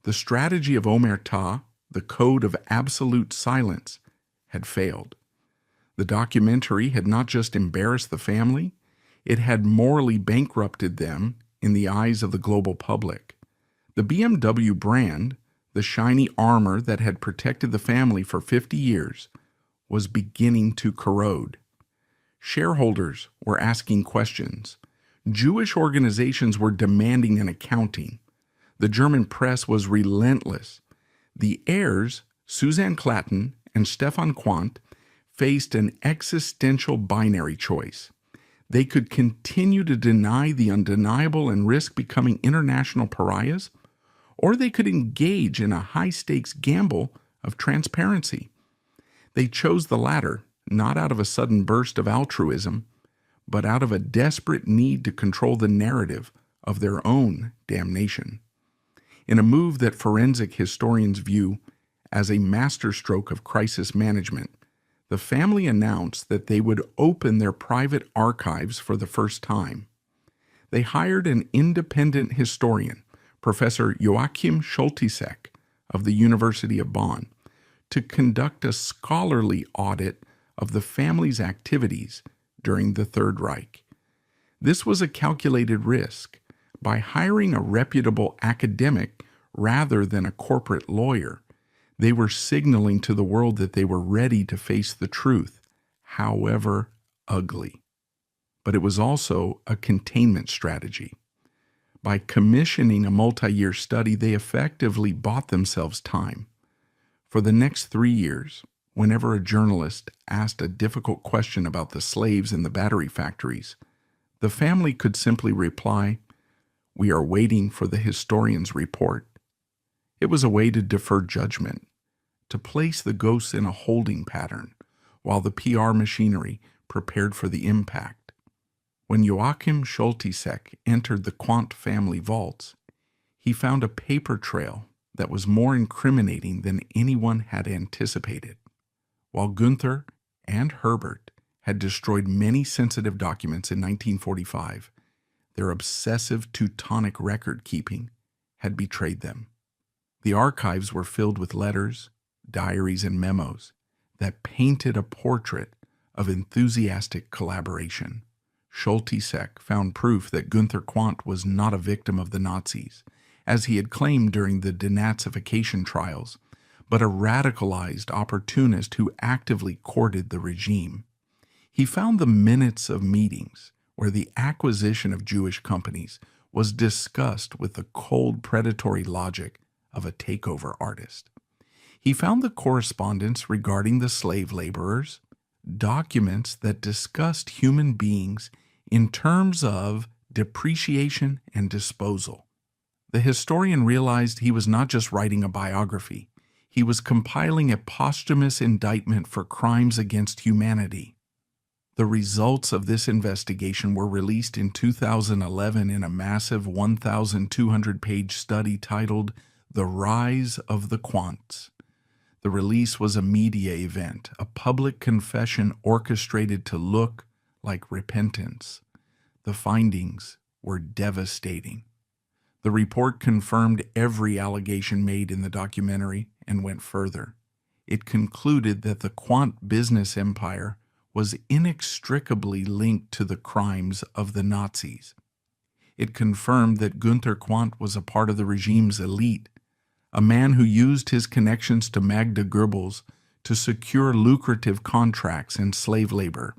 the strategy of Omerta, the code of absolute silence, had failed. The documentary had not just embarrassed the family, it had morally bankrupted them in the eyes of the global public. The BMW brand, the shiny armor that had protected the family for 50 years, was beginning to corrode. Shareholders were asking questions. Jewish organizations were demanding an accounting. The German press was relentless. The heirs, Suzanne Clatton and Stefan Quandt, faced an existential binary choice. They could continue to deny the undeniable and risk becoming international pariahs, or they could engage in a high-stakes gamble of transparency. They chose the latter, not out of a sudden burst of altruism, but out of a desperate need to control the narrative of their own damnation. In a move that forensic historians view as a masterstroke of crisis management, the family announced that they would open their private archives for the first time. They hired an independent historian, Professor Joachim Schultisek of the University of Bonn, to conduct a scholarly audit of the family's activities during the Third Reich. This was a calculated risk. By hiring a reputable academic rather than a corporate lawyer, They were signaling to the world that they were ready to face the truth, however ugly. But it was also a containment strategy. By commissioning a multi-year study, they effectively bought themselves time. For the next 3 years, whenever a journalist asked a difficult question about the slaves in the battery factories, the family could simply reply, "We are waiting for the historian's report." It was a way to defer judgment, to place the ghosts in a holding pattern, while the PR machinery prepared for the impact. When Joachim Schultisek entered the Quandt family vaults, he found a paper trail that was more incriminating than anyone had anticipated. While Gunther and Herbert had destroyed many sensitive documents in 1945, their obsessive Teutonic record-keeping had betrayed them. The archives were filled with letters, diaries, and memos that painted a portrait of enthusiastic collaboration. Schultisek found proof that Gunther Quandt was not a victim of the Nazis, as he had claimed during the denazification trials, but a radicalized opportunist who actively courted the regime. He found the minutes of meetings where the acquisition of Jewish companies was discussed with the cold, predatory logic of a takeover artist. He found the correspondence regarding the slave laborers, documents that discussed human beings in terms of depreciation and disposal. The historian realized he was not just writing a biography, he was compiling a posthumous indictment for crimes against humanity. The results of this investigation were released in 2011 in a massive 1,200-page study titled The Rise of the Quandts. The release was a media event, a public confession orchestrated to look like repentance. The findings were devastating. The report confirmed every allegation made in the documentary and went further. It concluded that the Quandt business empire was inextricably linked to the crimes of the Nazis. It confirmed that Gunther Quandt was a part of the regime's elite, a man who used his connections to Magda Goebbels to secure lucrative contracts in slave labor.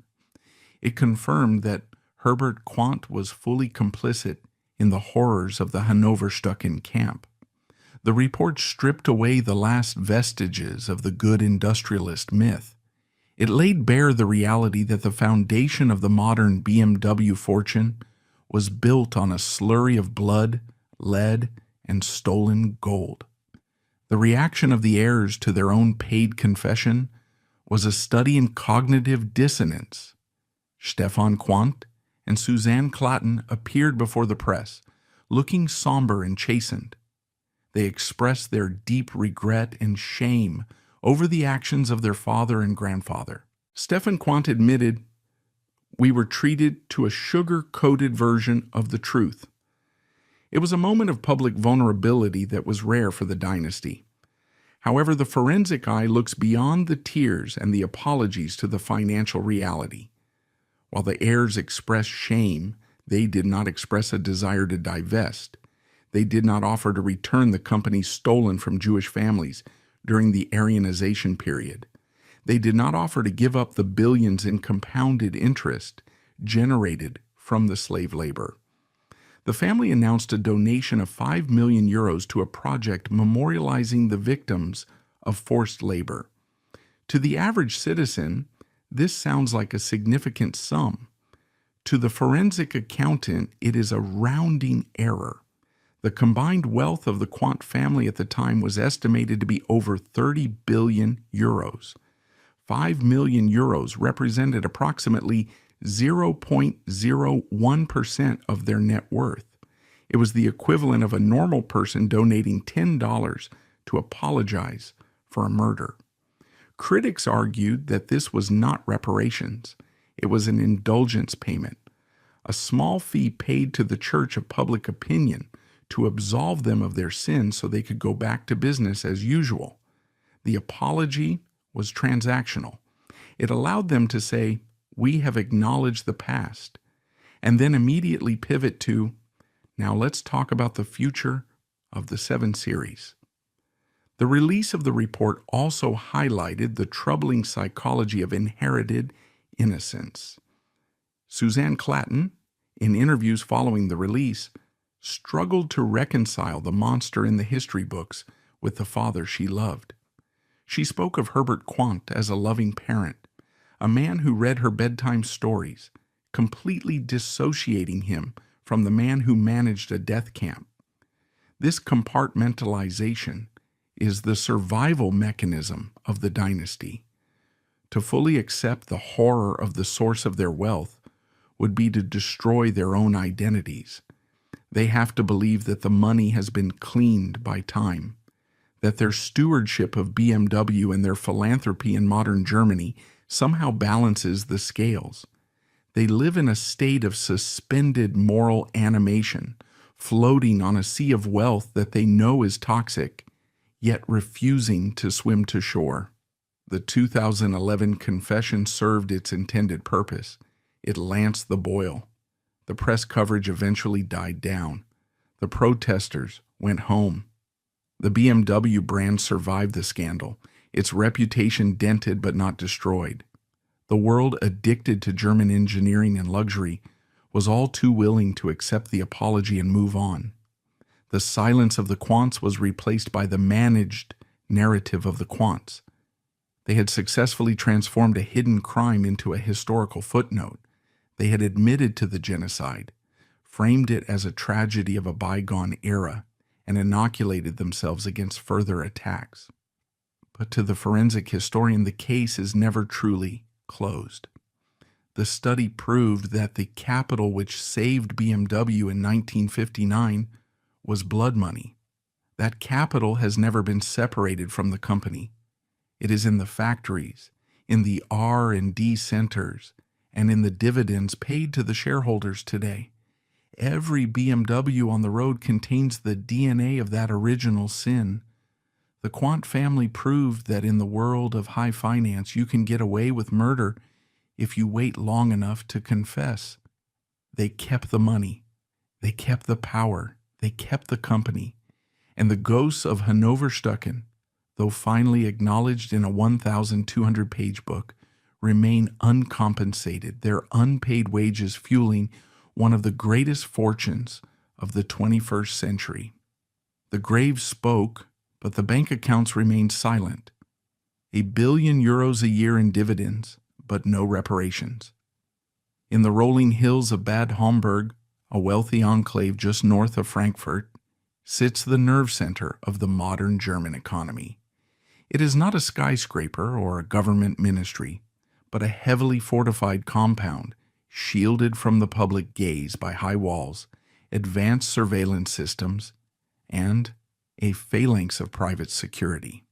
It confirmed that Herbert Quandt was fully complicit in the horrors of the Hannoverstucken camp. The report stripped away the last vestiges of the good industrialist myth. It laid bare the reality that the foundation of the modern BMW fortune was built on a slurry of blood, lead, and stolen gold. The reaction of the heirs to their own paid confession was a study in cognitive dissonance. Stefan Quandt and Suzanne Klatten appeared before the press, looking somber and chastened. They expressed their deep regret and shame over the actions of their father and grandfather. Stefan Quandt admitted, "We were treated to a sugar-coated version of the truth." It was a moment of public vulnerability that was rare for the dynasty. However, the forensic eye looks beyond the tears and the apologies to the financial reality. While the heirs expressed shame, they did not express a desire to divest. They did not offer to return the companies stolen from Jewish families during the Aryanization period. They did not offer to give up the billions in compounded interest generated from the slave labor. The family announced a donation of 5 million euros to a project memorializing the victims of forced labor. To the average citizen, this sounds like a significant sum. To the forensic accountant, it is a rounding error. The combined wealth of the Quandt family at the time was estimated to be over 30 billion euros. 5 million euros represented approximately 0.01% of their net worth. It was the equivalent of a normal person donating $10 to apologize for a murder. Critics argued that this was not reparations. It was an indulgence payment, a small fee paid to the church of public opinion to absolve them of their sins so they could go back to business as usual. The apology was transactional. It allowed them to say, "We have acknowledged the past," and then immediately pivot to, "Now let's talk about the future of the 7 series." The release of the report also highlighted the troubling psychology of inherited innocence. Suzanne Clatton, in interviews following the release, struggled to reconcile the monster in the history books with the father she loved. She spoke of Herbert Quandt as a loving parent, a man who read her bedtime stories, completely dissociating him from the man who managed a death camp. This compartmentalization is the survival mechanism of the dynasty. To fully accept the horror of the source of their wealth would be to destroy their own identities. They have to believe that the money has been cleaned by time, that their stewardship of BMW and their philanthropy in modern Germany somehow balances the scales. They live in a state of suspended moral animation, floating on a sea of wealth that they know is toxic, yet refusing to swim to shore. The 2011 confession served its intended purpose. It lanced the boil. The press coverage eventually died down. The protesters went home. The BMW brand survived the scandal, its reputation dented but not destroyed. The world, addicted to German engineering and luxury, was all too willing to accept the apology and move on. The silence of the Quandts was replaced by the managed narrative of the Quandts. They had successfully transformed a hidden crime into a historical footnote. They had admitted to the genocide, framed it as a tragedy of a bygone era, and inoculated themselves against further attacks. But to the forensic historian, the case is never truly closed. The study proved that the capital which saved BMW in 1959 was blood money. That capital has never been separated from the company. It is in the factories, in the R&D centers, and in the dividends paid to the shareholders today. Every BMW on the road contains the DNA of that original sin. The Quandt family proved that in the world of high finance you can get away with murder if you wait long enough to confess. They kept the money. They kept the power. They kept the company. And the ghosts of Hannoverstucken, though finally acknowledged in a 1,200-page book, remain uncompensated, their unpaid wages fueling one of the greatest fortunes of the 21st century. The grave spoke, but the bank accounts remained silent. €1 billion a year in dividends, but no reparations. In the rolling hills of Bad Homburg, a wealthy enclave just north of Frankfurt, sits the nerve center of the modern German economy. It is not a skyscraper or a government ministry, but a heavily fortified compound, shielded from the public gaze by high walls, advanced surveillance systems, and a phalanx of private security.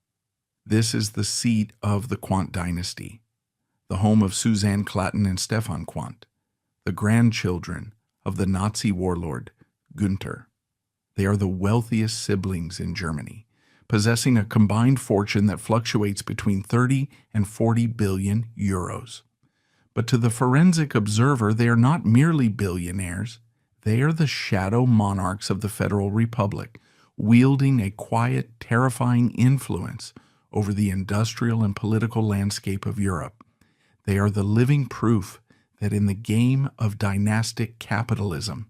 This is the seat of the Quandt dynasty, the home of Suzanne Clatton and Stefan Quandt, the grandchildren of the Nazi warlord Günther. They are the wealthiest siblings in Germany, possessing a combined fortune that fluctuates between 30 and 40 billion euros. But to the forensic observer, they are not merely billionaires. They are the shadow monarchs of the Federal Republic, wielding a quiet, terrifying influence over the industrial and political landscape of Europe. They are the living proof that in the game of dynastic capitalism,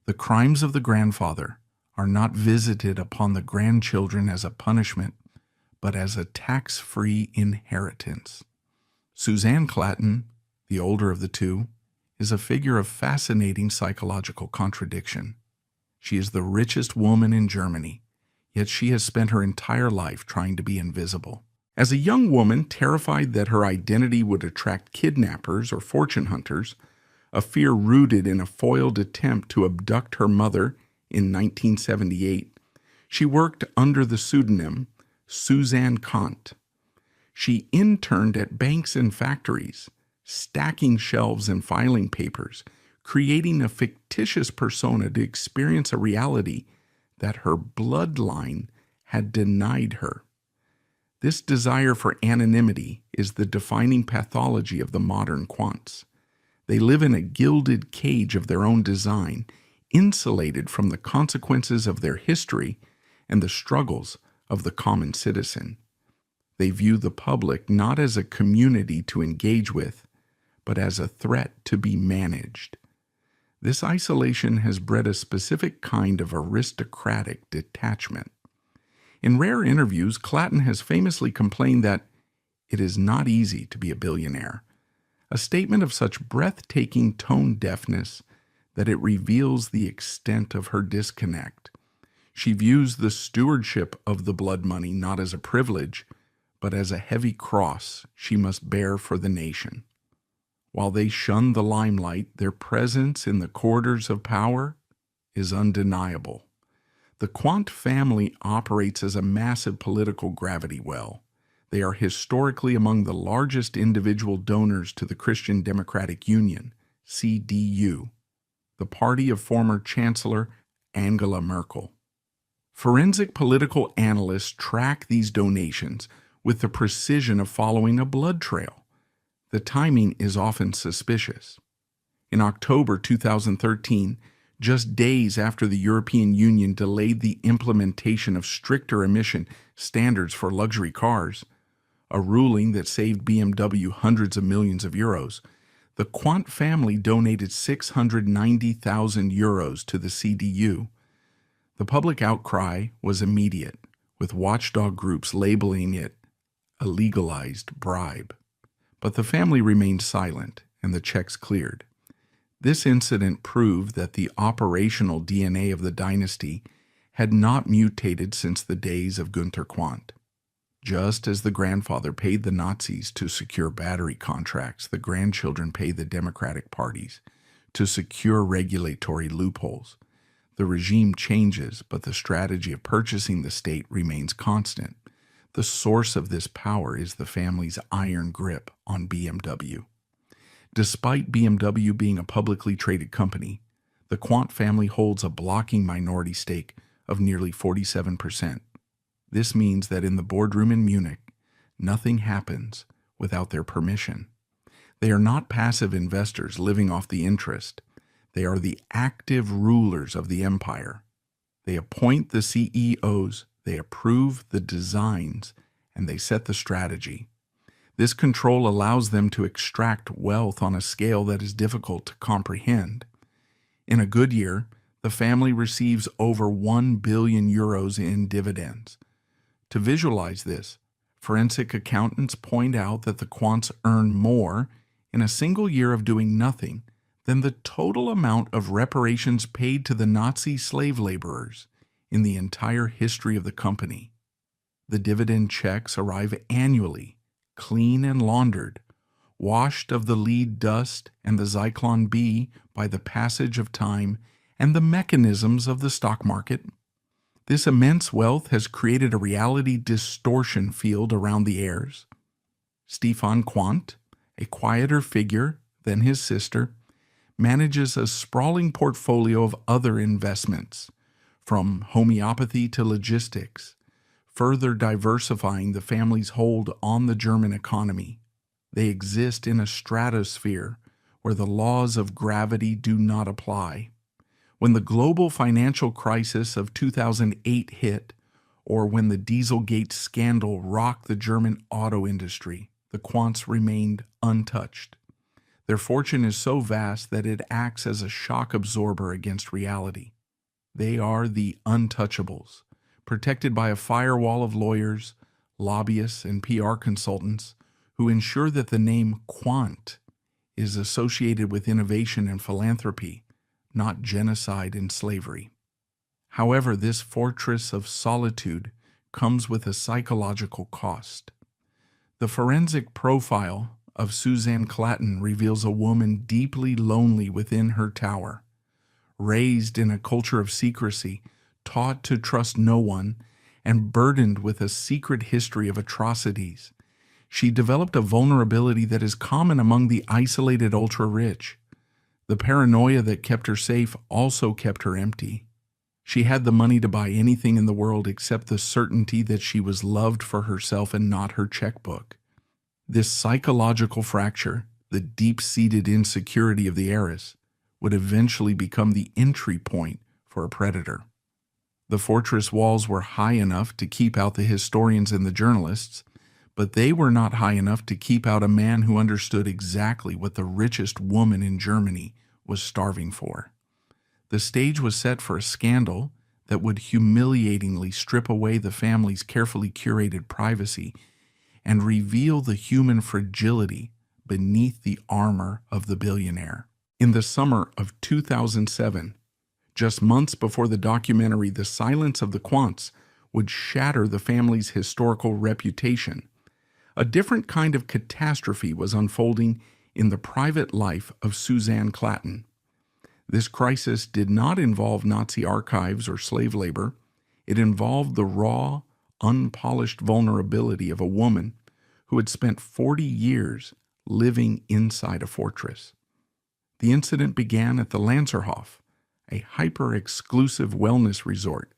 the crimes of the grandfather are not visited upon the grandchildren as a punishment, but as a tax-free inheritance. Suzanne Clatton, the older of the two, is a figure of fascinating psychological contradiction. She is the richest woman in Germany, yet she has spent her entire life trying to be invisible. As a young woman terrified that her identity would attract kidnappers or fortune hunters, a fear rooted in a foiled attempt to abduct her mother in 1978, she worked under the pseudonym Suzanne Quandt. She interned at banks and factories, stacking shelves and filing papers, creating a fictitious persona to experience a reality that her bloodline had denied her. This desire for anonymity is the defining pathology of the modern Quandts. They live in a gilded cage of their own design, insulated from the consequences of their history and the struggles of the common citizen. They view the public not as a community to engage with, but as a threat to be managed. This isolation has bred a specific kind of aristocratic detachment. In rare interviews, Clatton has famously complained that it is not easy to be a billionaire, a statement of such breathtaking tone deafness that it reveals the extent of her disconnect. She views the stewardship of the blood money not as a privilege, but as a heavy cross she must bear for the nation. While they shun the limelight, their presence in the corridors of power is undeniable. The Quandt family operates as a massive political gravity well. They are historically among the largest individual donors to the Christian Democratic Union, CDU, the party of former Chancellor Angela Merkel. Forensic political analysts track these donations with the precision of following a blood trail. The timing is often suspicious. In October 2013, just days after the European Union delayed the implementation of stricter emission standards for luxury cars, a ruling that saved BMW hundreds of millions of euros, the Quandt family donated 690,000 euros to the CDU. The public outcry was immediate, with watchdog groups labeling it a legalized bribe. But the family remained silent, and the checks cleared. This incident proved that the operational DNA of the dynasty had not mutated since the days of Günther Quandt. Just as the grandfather paid the Nazis to secure battery contracts, the grandchildren pay the Democratic parties to secure regulatory loopholes. The regime changes, but the strategy of purchasing the state remains constant. The source of this power is the family's iron grip on BMW. Despite BMW being a publicly traded company, the Quandt family holds a blocking minority stake of nearly 47%. This means that in the boardroom in Munich, nothing happens without their permission. They are not passive investors living off the interest. They are the active rulers of the empire. They appoint the CEOs, they approve the designs, and they set the strategy. This control allows them to extract wealth on a scale that is difficult to comprehend. In a good year, the family receives over 1 billion euros in dividends. To visualize this, forensic accountants point out that the Quandts earn more in a single year of doing nothing than the total amount of reparations paid to the Nazi slave laborers in the entire history of the company. The dividend checks arrive annually, clean and laundered, washed of the lead dust and the Zyklon B by the passage of time and the mechanisms of the stock market. This immense wealth has created a reality distortion field around the heirs. Stefan Quandt, a quieter figure than his sister, manages a sprawling portfolio of other investments, from homeopathy to logistics, further diversifying the family's hold on the German economy. They exist in a stratosphere where the laws of gravity do not apply. When the global financial crisis of 2008 hit, or when the Dieselgate scandal rocked the German auto industry, the Quandts remained untouched. Their fortune is so vast that it acts as a shock absorber against reality. They are the untouchables, protected by a firewall of lawyers, lobbyists, and PR consultants who ensure that the name Quandt is associated with innovation and philanthropy, not genocide and slavery. However, this fortress of solitude comes with a psychological cost. The forensic profile of Suzanne Clatton reveals a woman deeply lonely within her tower, raised in a culture of secrecy, taught to trust no one, and burdened with a secret history of atrocities. She developed a vulnerability that is common among the isolated ultra-rich. The paranoia that kept her safe also kept her empty. She had the money to buy anything in the world except the certainty that she was loved for herself and not her checkbook. This psychological fracture, the deep-seated insecurity of the heiress, would eventually become the entry point for a predator. The fortress walls were high enough to keep out the historians and the journalists, but they were not high enough to keep out a man who understood exactly what the richest woman in Germany was starving for. The stage was set for a scandal that would humiliatingly strip away the family's carefully curated privacy and reveal the human fragility beneath the armor of the billionaire. In the summer of 2007, just months before the documentary The Silence of the Quandts would shatter the family's historical reputation, a different kind of catastrophe was unfolding in the private life of Suzanne Klatten. This crisis did not involve Nazi archives or slave labor. It involved the raw, unpolished vulnerability of a woman who had spent 40 years living inside a fortress. The incident began at the Lanzerhof, a hyper-exclusive wellness resort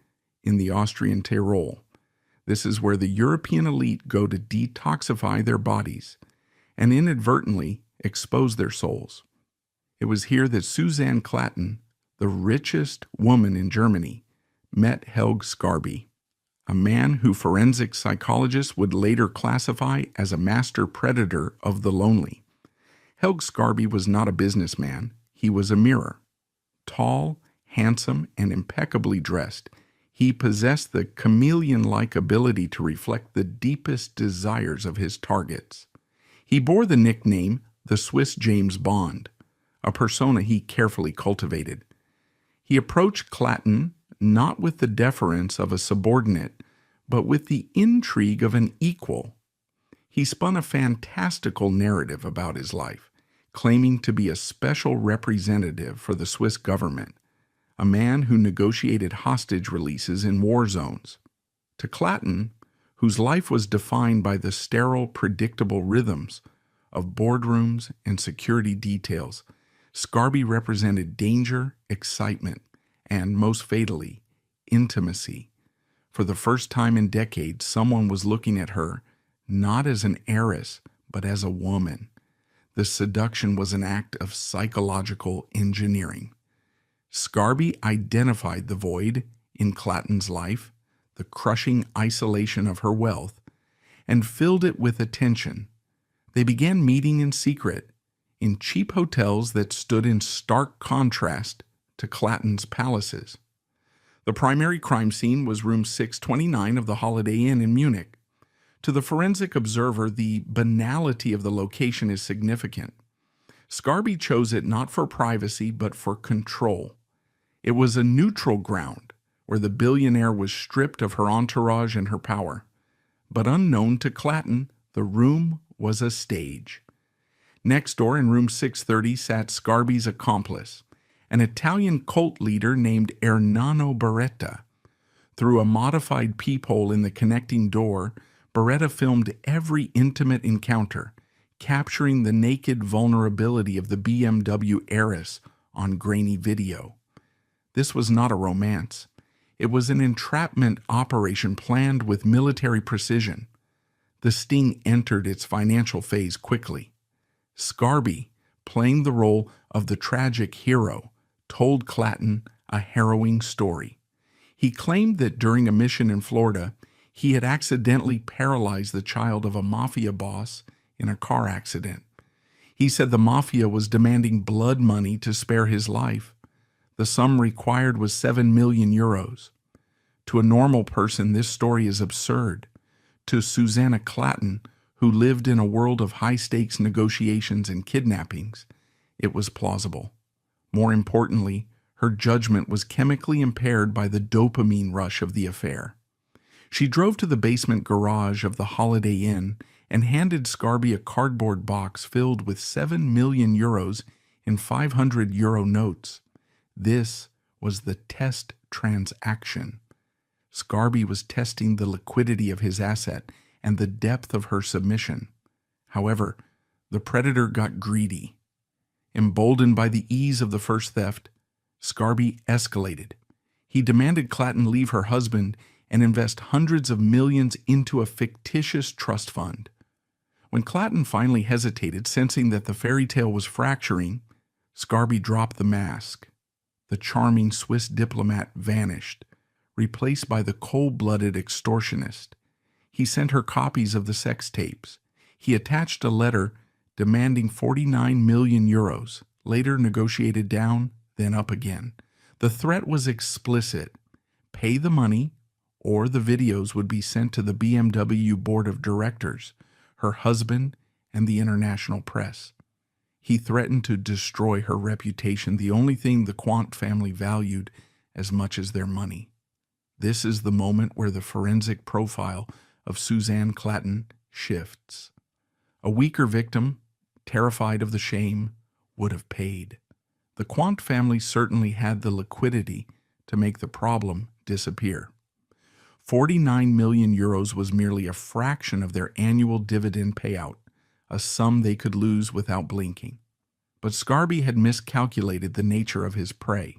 in the Austrian Tyrol. This is where the European elite go to detoxify their bodies and inadvertently expose their souls. It was here that Suzanne Klatten, the richest woman in Germany, met Helge Scarby, a man who forensic psychologists would later classify as a master predator of the lonely. Helge Scarby was not a businessman, he was a mirror. Tall, handsome, and impeccably dressed, he possessed the chameleon-like ability to reflect the deepest desires of his targets. He bore the nickname the Swiss James Bond, a persona he carefully cultivated. He approached Klatten not with the deference of a subordinate, but with the intrigue of an equal. He spun a fantastical narrative about his life, claiming to be a special representative for the Swiss government, a man who negotiated hostage releases in war zones. To Klatten, whose life was defined by the sterile, predictable rhythms of boardrooms and security details, Scarby represented danger, excitement, and, most fatally, intimacy. For the first time in decades, someone was looking at her not as an heiress, but as a woman. The seduction was an act of psychological engineering. Scarby identified the void in Klatten's life, the crushing isolation of her wealth, and filled it with attention. They began meeting in secret, in cheap hotels that stood in stark contrast to Klatten's palaces. The primary crime scene was room 629 of the Holiday Inn in Munich. To the forensic observer, the banality of the location is significant. Scarby chose it not for privacy, but for control. It was a neutral ground where the billionaire was stripped of her entourage and her power. But unknown to Klatten, the room was a stage. Next door in room 630 sat Scarby's accomplice, an Italian cult leader named Ernano Beretta. Through a modified peephole in the connecting door, Beretta filmed every intimate encounter, capturing the naked vulnerability of the BMW heiress on grainy video. This was not a romance. It was an entrapment operation planned with military precision. The sting entered its financial phase quickly. Scarby, playing the role of the tragic hero, told Klatten a harrowing story. He claimed that during a mission in Florida, he had accidentally paralyzed the child of a mafia boss in a car accident. He said the mafia was demanding blood money to spare his life. The sum required was 7 million euros. To a normal person, this story is absurd. To Susanna Klatten, who lived in a world of high-stakes negotiations and kidnappings, it was plausible. More importantly, her judgment was chemically impaired by the dopamine rush of the affair. She drove to the basement garage of the Holiday Inn and handed Scarby a cardboard box filled with 7 million euros in 500 euro notes. This was the test transaction. Scarby was testing the liquidity of his asset and the depth of her submission. However, the predator got greedy. Emboldened by the ease of the first theft, Scarby escalated. He demanded Klatten leave her husband and invest hundreds of millions into a fictitious trust fund. When Klatten finally hesitated, sensing that the fairy tale was fracturing, Scarby dropped the mask. The charming Swiss diplomat vanished, replaced by the cold-blooded extortionist. He sent her copies of the sex tapes. He attached a letter demanding 49 million euros, later negotiated down, then up again. The threat was explicit. Pay the money, or the videos would be sent to the BMW board of directors, her husband, and the international press. He threatened to destroy her reputation, the only thing the Quandt family valued as much as their money. This is the moment where the forensic profile of Suzanne Clatton shifts. A weaker victim, terrified of the shame, would have paid. The Quandt family certainly had the liquidity to make the problem disappear. 49 million euros was merely a fraction of their annual dividend payout, a sum they could lose without blinking. But Scarby had miscalculated the nature of his prey.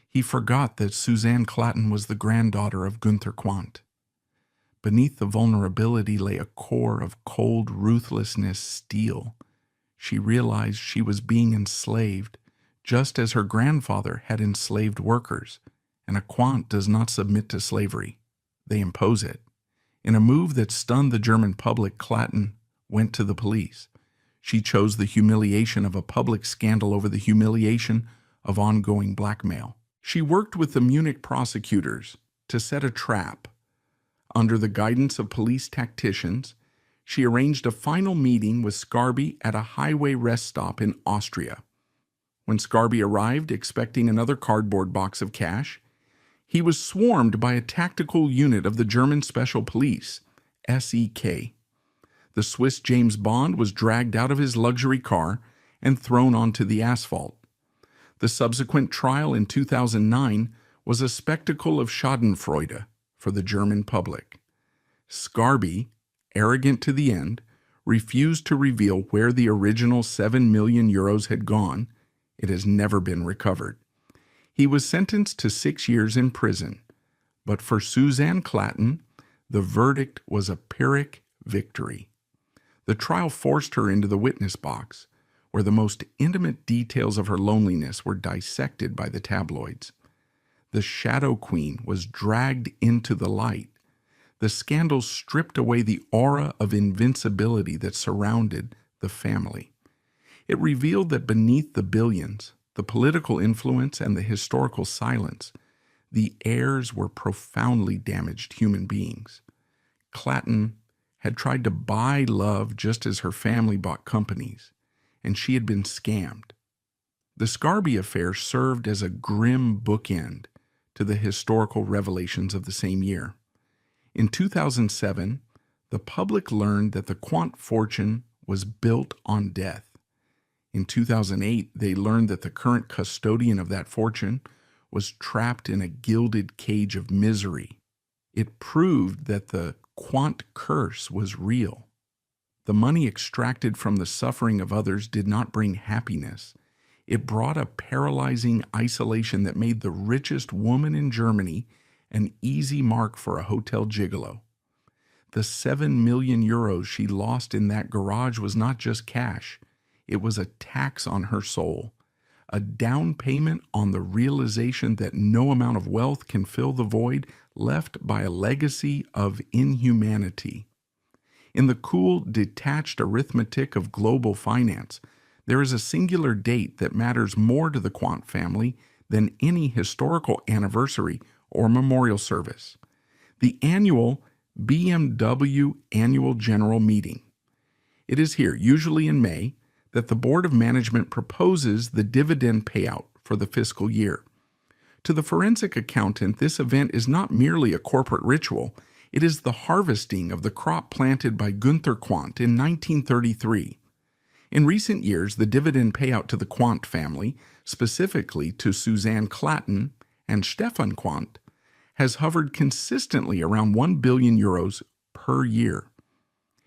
He forgot that Suzanne Clatton was the granddaughter of Günther Quandt. Beneath the vulnerability lay a core of cold ruthlessness steel. She realized she was being enslaved, just as her grandfather had enslaved workers, and a Quandt does not submit to slavery. They impose it. In a move that stunned the German public, Clatton went to the police. She chose the humiliation of a public scandal over the humiliation of ongoing blackmail. She worked with the Munich prosecutors to set a trap. Under the guidance of police tacticians, she arranged a final meeting with Scarby at a highway rest stop in Austria. When Scarby arrived expecting another cardboard box of cash, he was swarmed by a tactical unit of the German Special Police, SEK. The Swiss James Bond was dragged out of his luxury car and thrown onto the asphalt. The subsequent trial in 2009 was a spectacle of schadenfreude for the German public. Scarby, arrogant to the end, refused to reveal where the original 7 million euros had gone. It has never been recovered. He was sentenced to 6 years in prison, but for Suzanne Clatton, the verdict was a Pyrrhic victory. The trial forced her into the witness box, where the most intimate details of her loneliness were dissected by the tabloids. The Shadow Queen was dragged into the light. The scandal stripped away the aura of invincibility that surrounded the family. It revealed that beneath the billions, the political influence, and the historical silence, the heirs were profoundly damaged human beings. Clatton had tried to buy love just as her family bought companies, and she had been scammed. The Scarby affair served as a grim bookend to the historical revelations of the same year. In 2007, the public learned that the Quandt fortune was built on death. In 2008, they learned that the current custodian of that fortune was trapped in a gilded cage of misery. It proved that the Quandt curse was real. The money extracted from the suffering of others did not bring happiness. It brought a paralyzing isolation that made the richest woman in Germany an easy mark for a hotel gigolo. The 7 million euros she lost in that garage was not just cash. It was a tax on her soul, a down payment on the realization that no amount of wealth can fill the void left by a legacy of inhumanity. In the cool, detached arithmetic of global finance, there is a singular date that matters more to the Quandt family than any historical anniversary or memorial service: the annual BMW Annual General Meeting. It is here, usually in May, that the Board of Management proposes the dividend payout for the fiscal year. To the forensic accountant, this event is not merely a corporate ritual, it is the harvesting of the crop planted by Günther Quandt in 1933. In recent years, the dividend payout to the Quandt family, specifically to Suzanne Clatton and Stefan Quandt, has hovered consistently around 1 billion euros per year.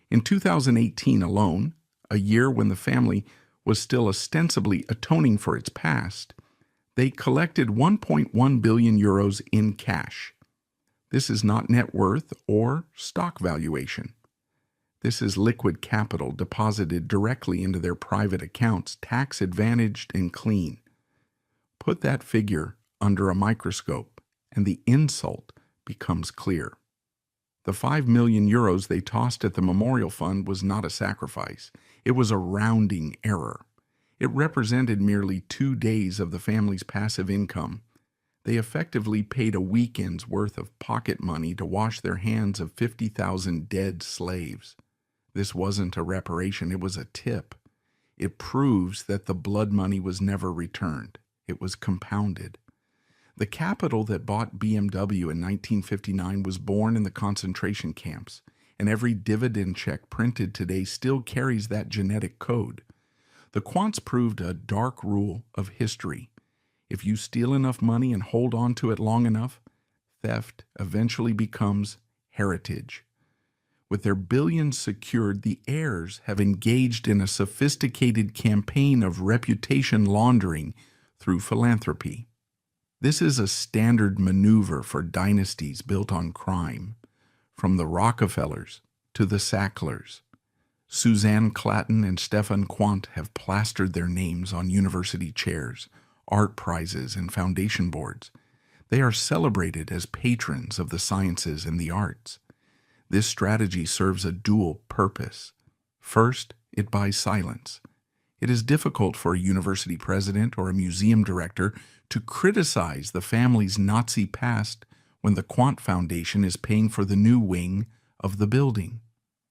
In 2018 alone, a year when the family was still ostensibly atoning for its past, they collected 1.1 billion euros in cash. This is not net worth or stock valuation. This is liquid capital deposited directly into their private accounts, tax-advantaged and clean. Put that figure under a microscope, and the insult becomes clear. The 5 million euros they tossed at the memorial fund was not a sacrifice. It was a rounding error. It represented merely 2 days of the family's passive income. They effectively paid a weekend's worth of pocket money to wash their hands of 50,000 dead slaves. This wasn't a reparation, it was a tip. It proves that the blood money was never returned. It was compounded. The capital that bought BMW in 1959 was born in the concentration camps, and every dividend check printed today still carries that genetic code. The Quandts proved a dark rule of history. If you steal enough money and hold on to it long enough, theft eventually becomes heritage. With their billions secured, the heirs have engaged in a sophisticated campaign of reputation laundering through philanthropy. This is a standard maneuver for dynasties built on crime, from the Rockefellers to the Sacklers. Suzanne Clatton and Stefan Quandt have plastered their names on university chairs, art prizes, and foundation boards. They are celebrated as patrons of the sciences and the arts. This strategy serves a dual purpose. First, it buys silence. It is difficult for a university president or a museum director to criticize the family's Nazi past when the Quandt Foundation is paying for the new wing of the building.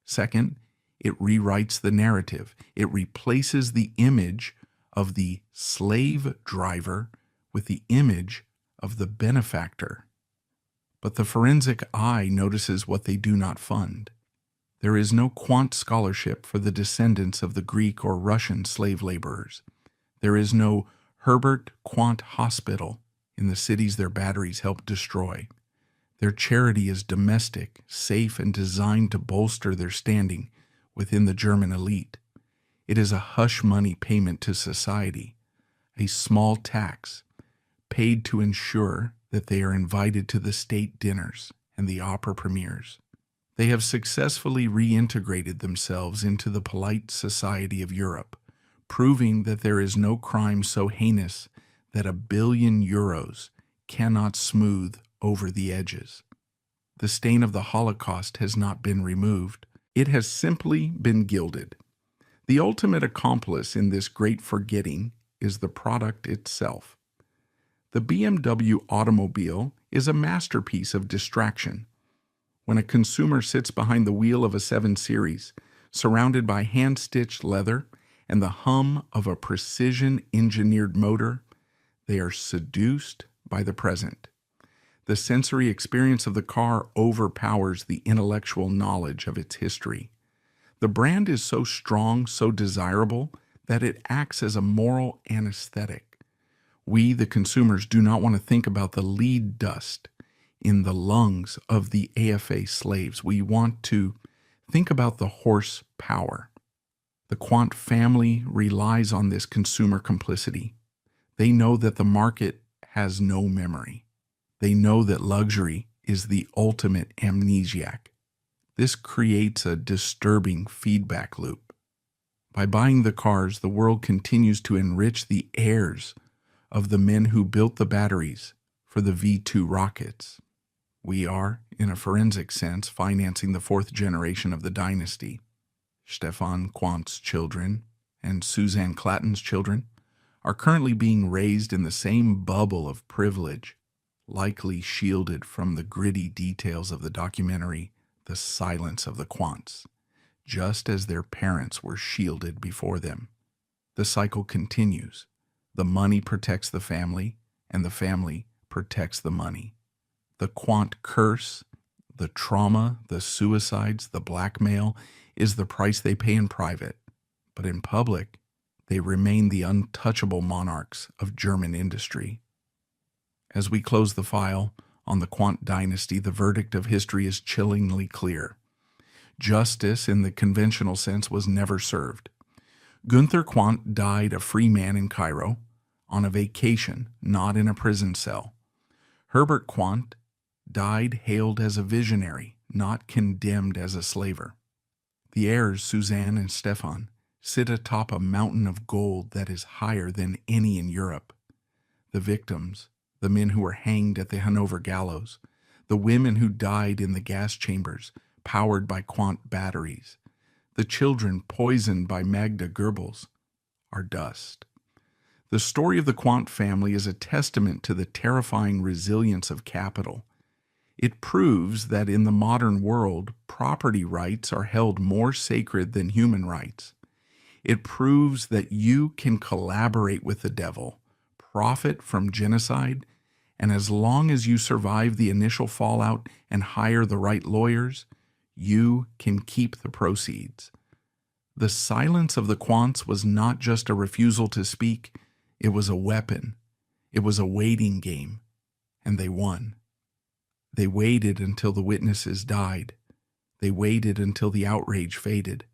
Second, it rewrites the narrative. It replaces the image of the slave driver with the image of the benefactor. But the forensic eye notices what they do not fund. There is no Quandt scholarship for the descendants of the Greek or Russian slave laborers. There is no Herbert Quandt Hospital in the cities their batteries helped destroy. Their charity is domestic, safe, and designed to bolster their standing within the German elite. It is a hush money payment to society, a small tax paid to ensure that they are invited to the state dinners and the opera premieres. They have successfully reintegrated themselves into the polite society of Europe, proving that there is no crime so heinous that €1 billion cannot smooth over the edges. The stain of the Holocaust has not been removed. It has simply been gilded. The ultimate accomplice in this great forgetting is the product itself. The BMW automobile is a masterpiece of distraction. When a consumer sits behind the wheel of a 7 Series, surrounded by hand-stitched leather and the hum of a precision-engineered motor, they are seduced by the present. The sensory experience of the car overpowers the intellectual knowledge of its history. The brand is so strong, so desirable, that it acts as a moral anesthetic. We, the consumers, do not want to think about the lead dust in the lungs of the AFA slaves. We want to think about the horsepower. The Quandt family relies on this consumer complicity. They know that the market has no memory. They know that luxury is the ultimate amnesiac. This creates a disturbing feedback loop. By buying the cars, the world continues to enrich the heirs of the men who built the batteries for the V2 rockets. We are, in a forensic sense, financing the 4th generation of the dynasty. Stefan Quandt's children and Suzanne Clatton's children are currently being raised in the same bubble of privilege, likely shielded from the gritty details of the documentary The Silence of the Quandts, just as their parents were shielded before them. The cycle continues. The money protects the family, and the family protects the money. The Quandt curse, the trauma, the suicides, the blackmail, is the price they pay in private, but in public, they remain the untouchable monarchs of German industry. As we close the file on the Quandt dynasty, the verdict of history is chillingly clear. Justice, in the conventional sense, was never served. Günther Quandt died a free man in Cairo, on a vacation, not in a prison cell. Herbert Quandt died hailed as a visionary, not condemned as a slaver. The heirs, Suzanne and Stefan, sit atop a mountain of gold that is higher than any in Europe. The victims, the men who were hanged at the Hanover gallows, the women who died in the gas chambers powered by Quandt batteries, the children poisoned by Magda Goebbels, are dust. The story of the Quandt family is a testament to the terrifying resilience of capital. It proves that in the modern world, property rights are held more sacred than human rights. It proves that you can collaborate with the devil, profit from genocide, and as long as you survive the initial fallout and hire the right lawyers, you can keep the proceeds. The silence of the Quandts was not just a refusal to speak, it was a weapon. It was a waiting game, and they won. They waited until the witnesses died. They waited until the outrage faded.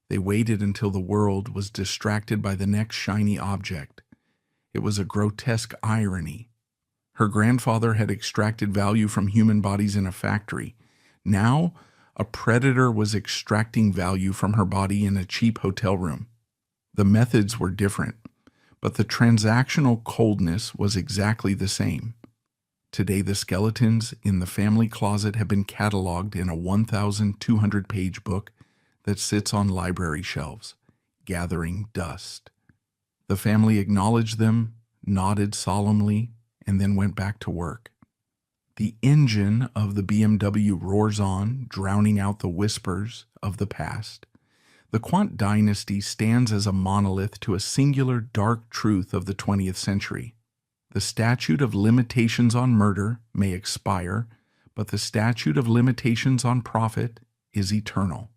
They waited until the world was distracted by the next shiny object. It was a grotesque irony. Her grandfather had extracted value from human bodies in a factory. Now, a predator was extracting value from her body in a cheap hotel room. The methods were different, but the transactional coldness was exactly the same. Today, the skeletons in the family closet have been cataloged in a 1,200-page book that sits on library shelves, gathering dust. The family acknowledged them, nodded solemnly, and then went back to work. The engine of the BMW roars on, drowning out the whispers of the past. The Quandt dynasty stands as a monolith to a singular dark truth of the 20th century. The statute of limitations on murder may expire, but the statute of limitations on profit is eternal.